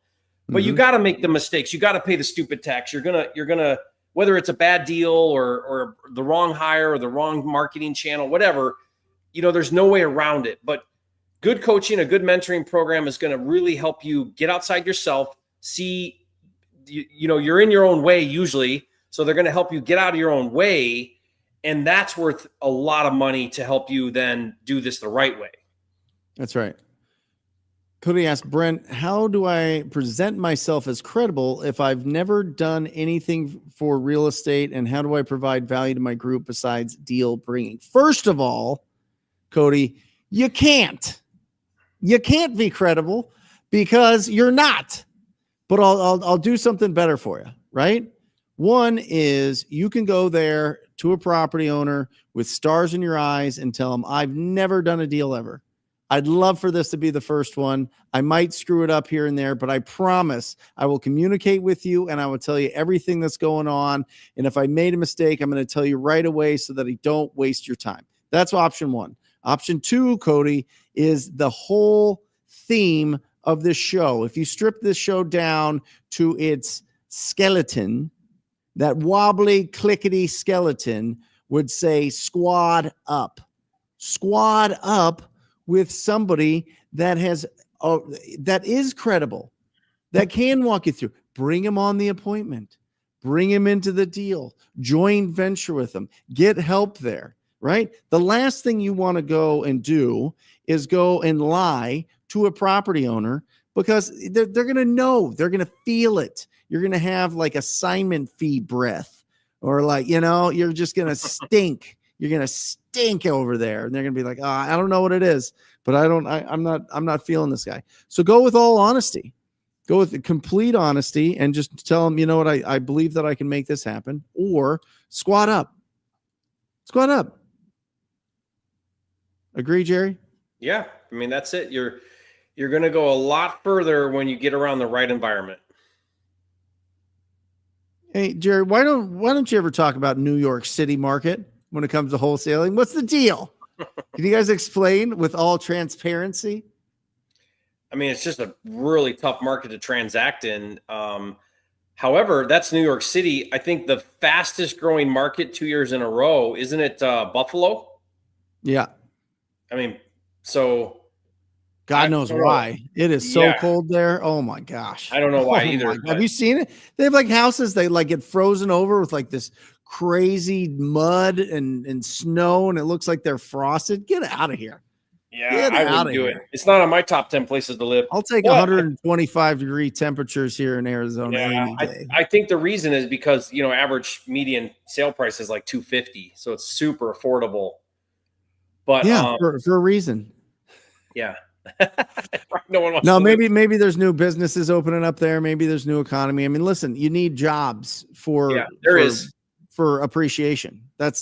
But you got to make the mistakes. You got to pay the stupid tax. You're gonna, whether it's a bad deal or the wrong hire or the wrong marketing channel, whatever, there's no way around it. But good coaching, a good mentoring program is going to really help you get outside yourself, see, you're in your own way usually. So they're going to help you get out of your own way. And that's worth a lot of money to help you then do this the right way. That's right. Cody asked Brent, how do I present myself as credible if I've never done anything for real estate? And how do I provide value to my group besides deal bringing? First of all, Cody, you can't be credible because you're not. But I'll do something better for you, right? One is you can go there to a property owner with stars in your eyes and tell them, I've never done a deal ever. I'd love for this to be the first one. I might screw it up here and there, but I promise I will communicate with you and I will tell you everything that's going on. And if I made a mistake, I'm going to tell you right away so that I don't waste your time. That's option one. Option two, Cody, is the whole theme of this show. If you strip this show down to its skeleton, that wobbly, clickety skeleton would say squad up. Squad up with somebody that has that is credible, that can walk you through. Bring him on the appointment. Bring him into the deal. Joint venture with them. Get help there, right? The last thing you want to go and do is go and lie to a property owner because they're going to know. They're going to feel it. You're going to have like assignment fee breath or like, you're just going to stink. You're going to stink over there. And they're going to be like, I don't know what it is, but I'm not feeling this guy. So go with all honesty, go with complete honesty and just tell them, you know what? I believe that I can make this happen, or squat up. Agree, Jerry? Yeah. I mean, that's it. You're going to go a lot further when you get around the right environment. Hey, Jerry, why don't you ever talk about New York City market when it comes to wholesaling? What's the deal? Can you guys explain with all transparency? I mean, it's just a really tough market to transact in. However, that's New York City. I think the fastest growing market 2 years in a row, isn't it Buffalo? Yeah. I mean, so God knows why. It is so cold there. Oh my gosh. I don't know why either. Have you seen it? They have like houses, they like get frozen over with like this crazy mud and snow, and it looks like they're frosted. Get out of here. Yeah, I wouldn't do it. It's not on my top 10 places to live. I'll take 125-degree temperatures here in Arizona any day. I think the reason is because, average median sale price is like $250. So it's super affordable. But for a reason. Yeah. No one wants maybe there's new businesses opening up there. Maybe there's new economy. I mean, listen, you need jobs for appreciation. That's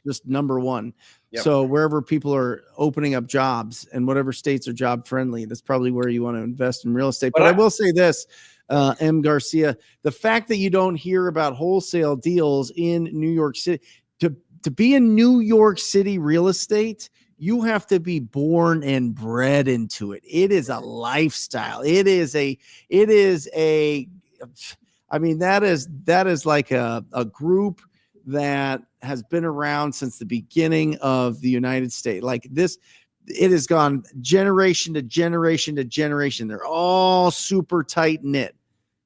just number one. Yep. So wherever people are opening up jobs and whatever states are job friendly, that's probably where you want to invest in real estate. But I will say this, M. Garcia, the fact that you don't hear about wholesale deals in New York City, to be in New York City real estate, you have to be born and bred into it. It is a lifestyle. That is like a group that has been around since the beginning of the United States. Like this, it has gone generation to generation to generation. They're all super tight knit.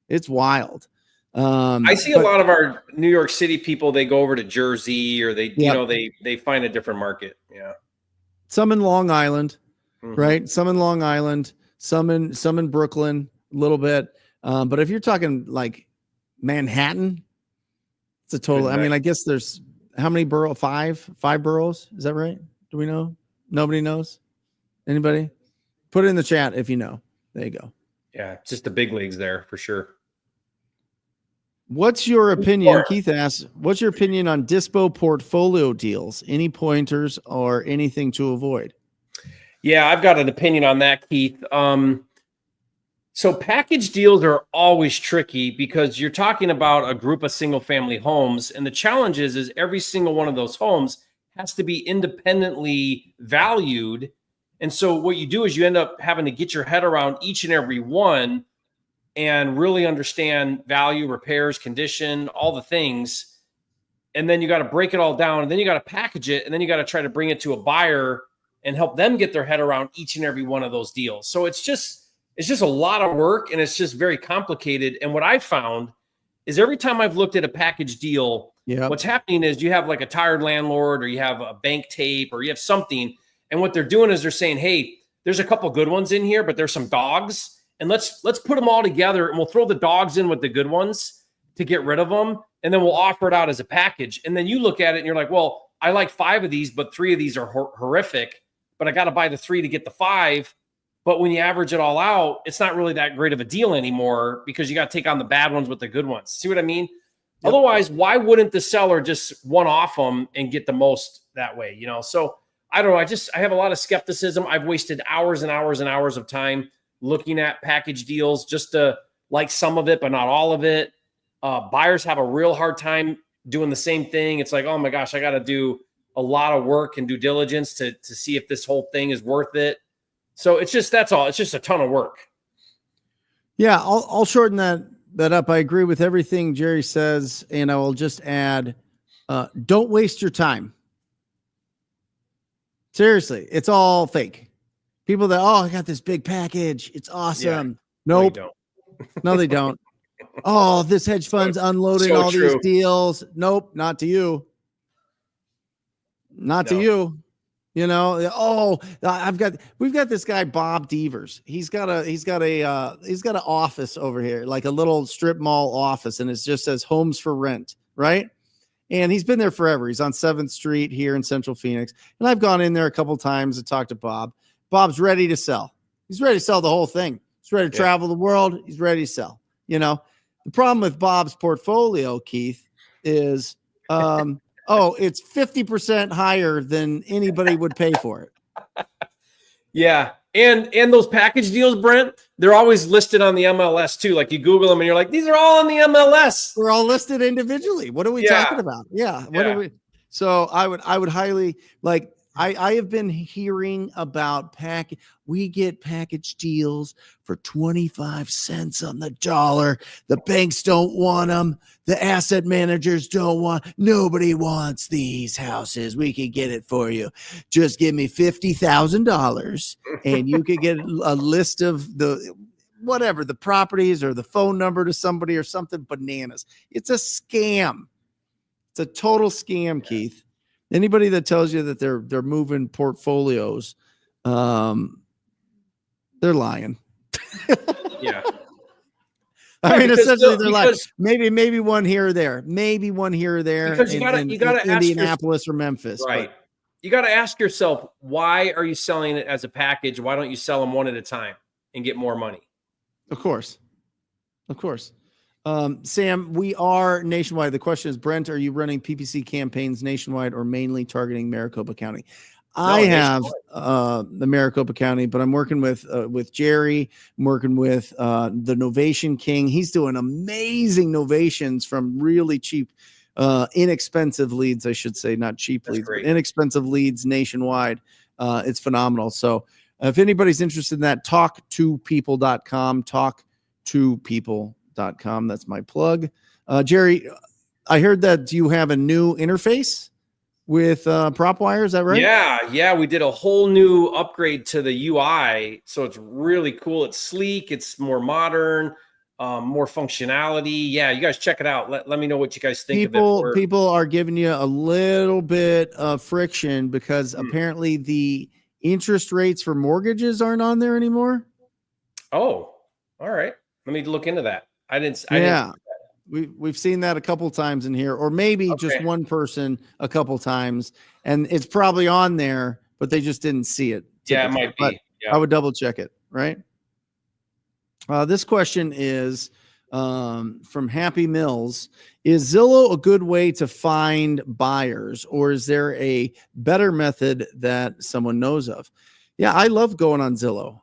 It's wild. I see a lot of our New York City people, they go over to Jersey or they find a different market. Yeah. Some in Long Island, right? Some in Long Island, some in Brooklyn a little bit. But if you're talking like Manhattan, it's a total. I mean, I guess there's how many boroughs? Five boroughs. Is that right? Do we know? Nobody knows. Anybody? Put it in the chat if you know. There you go. Yeah, just the big leagues there for sure. What's your opinion? Keith asks, what's your opinion on dispo portfolio deals? Any pointers or anything to avoid? Yeah, I've got an opinion on that, Keith. So package deals are always tricky because you're talking about a group of single family homes. And the challenge is every single one of those homes has to be independently valued. And so what you do is you end up having to get your head around each and every one and really understand value, repairs, condition, all the things. And then you got to break it all down, and then you got to package it, and then you got to try to bring it to a buyer and help them get their head around each and every one of those deals. So it's just a lot of work, and it's just very complicated. And what I found is every time I've looked at a package deal, what's happening is you have like a tired landlord, or you have a bank tape, or you have something. And what they're doing is they're saying, hey, there's a couple good ones in here, but there's some dogs, and let's put them all together, and we'll throw the dogs in with the good ones to get rid of them, and then we'll offer it out as a package. And then you look at it and you're like, well, I like 5 of these, but 3 of these are horrific, but I got to buy the 3 to get the 5. But when you average it all out, it's not really that great of a deal anymore because you got to take on the bad ones with the good ones. See what I mean? Yep. Otherwise, why wouldn't the seller just one-off them and get the most that way? You know, so I don't know. I have a lot of skepticism. I've wasted hours and hours and hours of time looking at package deals just to like some of it, but not all of it. Buyers have a real hard time doing the same thing. It's like, oh my gosh, I got to do a lot of work and due diligence to see if this whole thing is worth it. So it's just, that's all. It's just a ton of work. Yeah. I'll shorten that up. I agree with everything Jerry says. And I will just add, don't waste your time. Seriously. It's all fake. People that, oh, I got this big package. It's awesome. Yeah. Nope. No, no, they don't. Oh, this hedge fund's unloading all these deals. Nope. Not to you. Not to you. You know, oh, we've got this guy, Bob Devers. He's got an office over here, like a little strip mall office. And it just says homes for rent. Right. And he's been there forever. He's on 7th Street here in Central Phoenix. And I've gone in there a couple times to talk to Bob. Bob's ready to sell. He's ready to sell the whole thing. He's ready to travel the world. He's ready to sell. You know, the problem with Bob's portfolio, Keith, is, it's 50% higher than anybody would pay for it. Yeah. And those package deals, Brent, they're always listed on the MLS too. Like you Google them and you're like, these are all on the MLS. We're all listed individually. What are we talking about? Yeah. What are we? So I would highly like, I have been hearing about we get package deals for 25 cents on the dollar. The banks don't want them. The asset managers don't want, nobody wants these houses. We can get it for you. Just give me $50,000 and you could get a list of the properties or the phone number to somebody or something bananas. It's a scam. It's a total scam, Keith. Anybody that tells you that they're moving portfolios, they're lying. Yeah. I mean, essentially, they're like maybe one here or there, Because you got to Indianapolis or Memphis, right? But you got to ask yourself, why are you selling it as a package? Why don't you sell them one at a time and get more money? Of course. Sam, we are nationwide. The question is, Brent, are you running PPC campaigns nationwide or mainly targeting Maricopa County? I have the Maricopa County, but I'm working with Jerry. I'm working with the Novation King. He's doing amazing novations from really cheap, inexpensive leads, I should say, not cheap leads, but inexpensive leads nationwide. It's phenomenal. So if anybody's interested in that, talk2people.com, talk2people.com. That's my plug. Jerry, I heard that you have a new interface with PropWire. Is that right? Yeah. We did a whole new upgrade to the UI. So it's really cool. It's sleek. It's more modern, more functionality. Yeah. You guys check it out. Let me know what you guys think of it. People are giving you a little bit of friction because apparently the interest rates for mortgages aren't on there anymore. Oh, all right. Let me look into that. I didn't. We've seen that a couple times in here, or maybe just one person a couple times, and it's probably on there, but they just didn't see it. Yeah, it might be. I would double check it. Right. This question is from Happy Mills. Is Zillow a good way to find buyers, or is there a better method that someone knows of? Yeah, I love going on Zillow.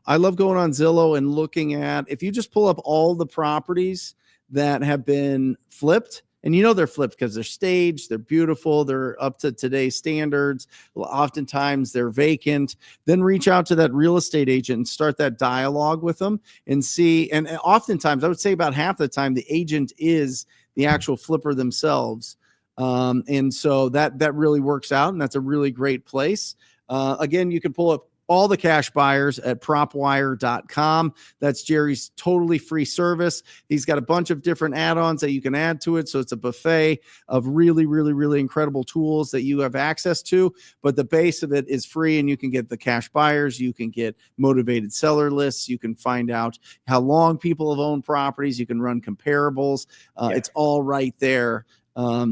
And looking at, if you just pull up all the properties that have been flipped, and they're flipped because they're staged, they're beautiful, they're up to today's standards. Oftentimes they're vacant. Then reach out to that real estate agent and start that dialogue with them and see. And oftentimes, I would say about half the time, the agent is the actual flipper themselves. And so that really works out, and that's a really great place. Again, you can pull up all the cash buyers at propwire.com. That's Jerry's totally free service. He's got a bunch of different add-ons that you can add to it. So it's a buffet of really, really, really incredible tools that you have access to. But the base of it is free, and you can get the cash buyers. You can get motivated seller lists. You can find out how long people have owned properties. You can run comparables. It's all right there.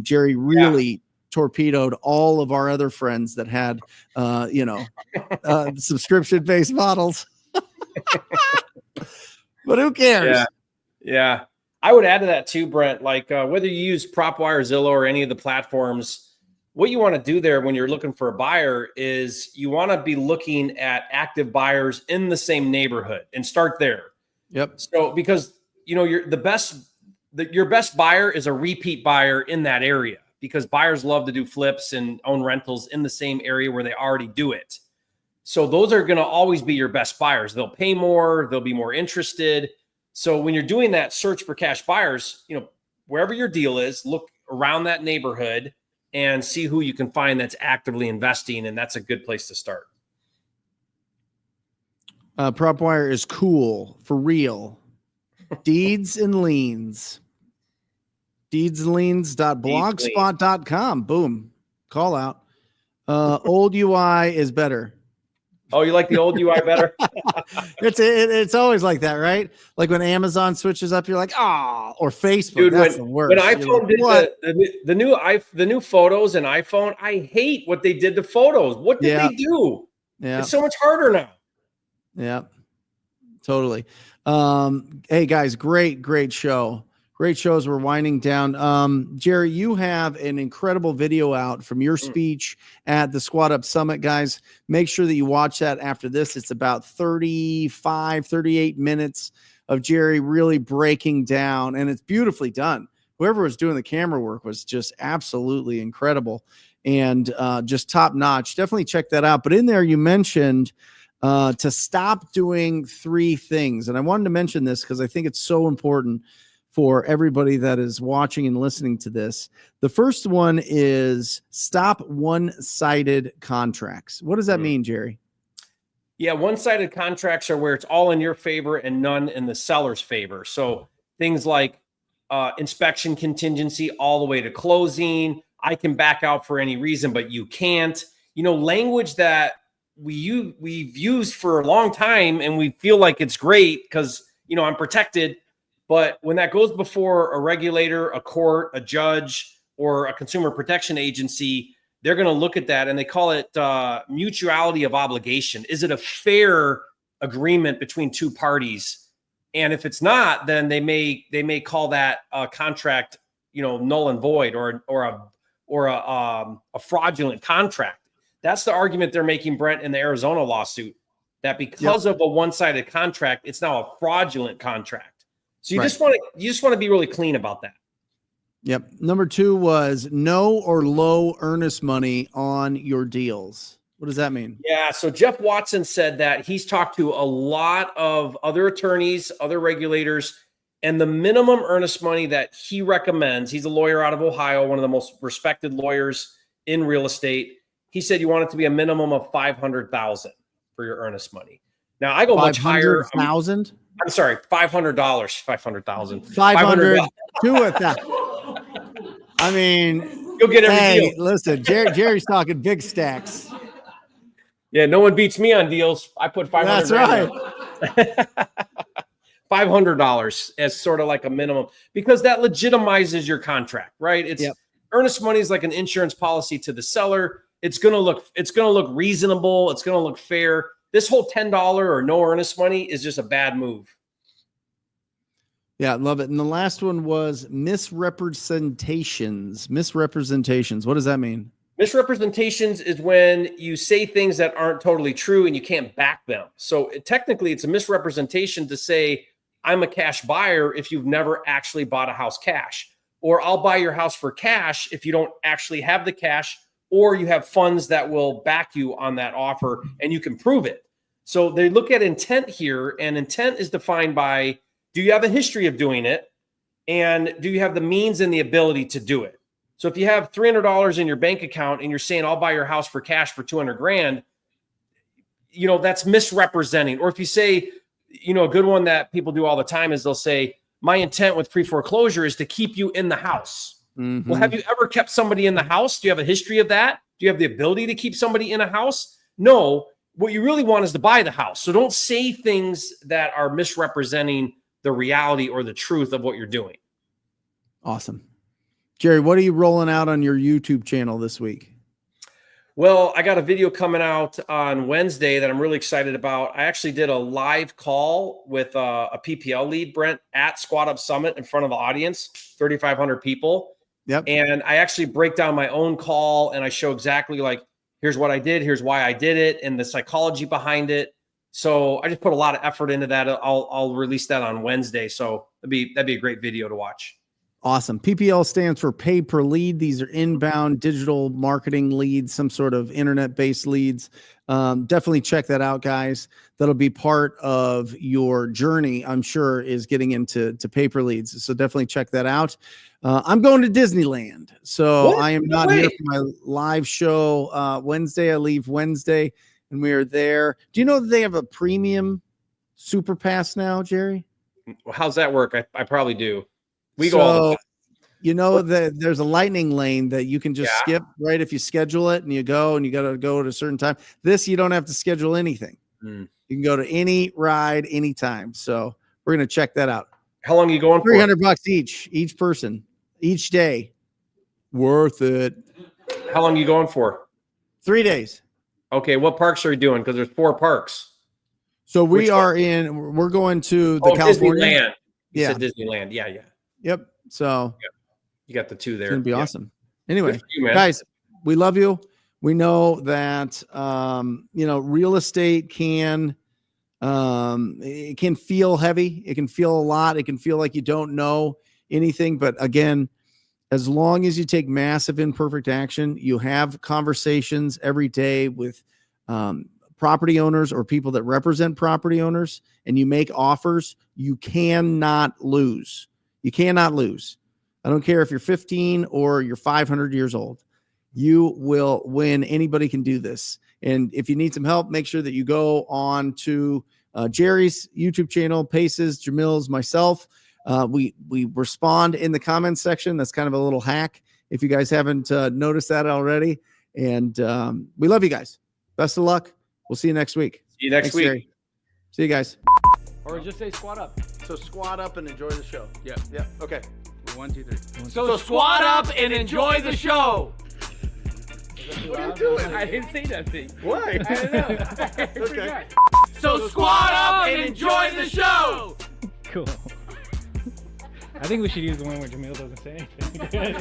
Jerry really torpedoed all of our other friends that had, subscription-based models. But who cares? Yeah. I would add to that too, Brent, like whether you use PropWire, Zillow, or any of the platforms, what you want to do there when you're looking for a buyer is you want to be looking at active buyers in the same neighborhood and start there. Yep. So because, your best buyer is a repeat buyer in that area, because buyers love to do flips and own rentals in the same area where they already do it. So those are going to always be your best buyers. They'll pay more, they'll be more interested. So when you're doing that search for cash buyers, wherever your deal is, look around that neighborhood and see who you can find that's actively investing. And that's a good place to start. PropWire is cool, for real. Deeds and liens. Deedsandliens.blogspot.com. Boom. Call out. Old UI is better. Oh, you like the old UI better? It's always like that, right? Like when Amazon switches up, you're like, or Facebook. Dude, that's the worst. When iPhone did the new photos in iPhone, I hate what they did to photos. What did they do? Yeah, it's so much harder now. Yeah, totally. Hey guys, great show. Great shows. We're winding down. Jerry, you have an incredible video out from your speech at the Squat Up Summit, guys. Make sure that you watch that after this. It's about 38 minutes of Jerry really breaking down, and it's beautifully done. Whoever was doing the camera work was just absolutely incredible and just top notch. Definitely check that out. But in there, you mentioned to stop doing 3 things. And I wanted to mention this because I think it's so important for everybody that is watching and listening to this. The first one is stop one-sided contracts. What does that mean, Jerry? Yeah, one-sided contracts are where it's all in your favor and none in the seller's favor. So things like inspection contingency all the way to closing. I can back out for any reason, but you can't. Language that we've used for a long time, and we feel like it's great because, I'm protected. But when that goes before a regulator, a court, a judge, or a consumer protection agency, they're going to look at that and they call it mutuality of obligation. Is it a fair agreement between 2 parties? And if it's not, then they may call that a contract, null and void, or a fraudulent contract. That's the argument they're making, Brent, in the Arizona lawsuit, that because of a one-sided contract, it's now a fraudulent contract. So you just want to be really clean about that. Yep. Number 2 was no or low earnest money on your deals. What does that mean? Yeah. So Jeff Watson said that he's talked to a lot of other attorneys, other regulators, and the minimum earnest money that he recommends, he's a lawyer out of Ohio, one of the most respected lawyers in real estate. He said you want it to be a minimum of $500,000 for your earnest money. Now I go much higher. $500,000? I'm sorry, $500, $500,000. 500 to 1,000. I mean, you'll get every deal. Listen, Jerry's talking big stacks. Yeah, no one beats me on deals. I put $500. That's right. $500 as sort of like a minimum, because that legitimizes your contract, right? It's earnest money is like an insurance policy to the seller. It's gonna look reasonable. It's gonna look fair. This whole $10 or no earnest money is just a bad move. Yeah, love it. And the last one was misrepresentations. Misrepresentations. What does that mean? Misrepresentations is when you say things that aren't totally true and you can't back them. So technically, it's a misrepresentation to say, I'm a cash buyer if you've never actually bought a house cash. Or I'll buy your house for cash if you don't actually have the cash, or you have funds that will back you on that offer and you can prove it. So they look at intent here, and intent is defined by, do you have a history of doing it? And do you have the means and the ability to do it? So if you have $300 in your bank account and you're saying, I'll buy your house for cash for $200,000, that's misrepresenting. Or if you say, a good one that people do all the time is they'll say, my intent with pre-foreclosure is to keep you in the house. Mhm. Well, have you ever kept somebody in the house? Do you have a history of that? Do you have the ability to keep somebody in a house? No. What you really want is to buy the house. So don't say things that are misrepresenting the reality or the truth of what you're doing. Awesome. Jerry, what are you rolling out on your YouTube channel this week? Well, I got a video coming out on Wednesday that I'm really excited about. I actually did a live call with a PPL lead, Brent, at Squat Up Summit in front of the audience, 3,500 people. Yep. And I actually break down my own call and I show exactly like, here's what I did, here's why I did it, and the psychology behind it. So I just put a lot of effort into that. I'll release that on Wednesday. So that'd be a great video to watch. Awesome. PPL stands for pay per lead. These are inbound digital marketing leads, some sort of internet-based leads. Definitely check that out, guys. That'll be part of your journey, I'm sure, is getting into pay per leads. So definitely check that out. I'm going to Disneyland. So What? I am No not way. here for my live show Wednesday. I leave Wednesday, and we are there. Do you know that they have a premium super pass now, Jerry? How's that work? I probably do. We go all the time. You know that there's a lightning lane that you can just skip, right? If you schedule it and you go and you got to go at a certain time. This, you don't have to schedule anything. You can go to any ride anytime. So we're going to check that out. How long are you going for? $300 each person, each day. Worth it. How long are you going for? 3 days. Okay, what parks are you doing? Because there's 4 parks. So Which we're going to the California. Disneyland. You Yeah. said Disneyland. Yeah. Yep. So You got the 2 there. it's going to be Yeah. awesome. Anyway, Good for you, man. guys, we love you. We know that, real estate it can feel heavy. It can feel a lot. It can feel like you don't know anything. But again, as long as you take massive imperfect action, you have conversations every day with property owners or people that represent property owners, and you make offers, you cannot lose. You cannot lose. I don't care if you're 15 or you're 500 years old. You will win. Anybody can do this. And if you need some help, make sure that you go on to Jerry's YouTube channel, Pace's, Jamil's, myself. We respond in the comments section. That's kind of a little hack if you guys haven't noticed that already. And we love you guys. Best of luck. We'll see you next week. See you next Thanks, week. Jerry. See you guys. Or just say squat up. So squat up and enjoy the show. Yeah. Yeah. Okay. 1, 2, 3. So squat up and enjoy the show. What are you doing? I didn't say nothing. Why? I don't know. Okay. So squat up and enjoy the show. Cool. I think we should use the one where Jamil doesn't say anything.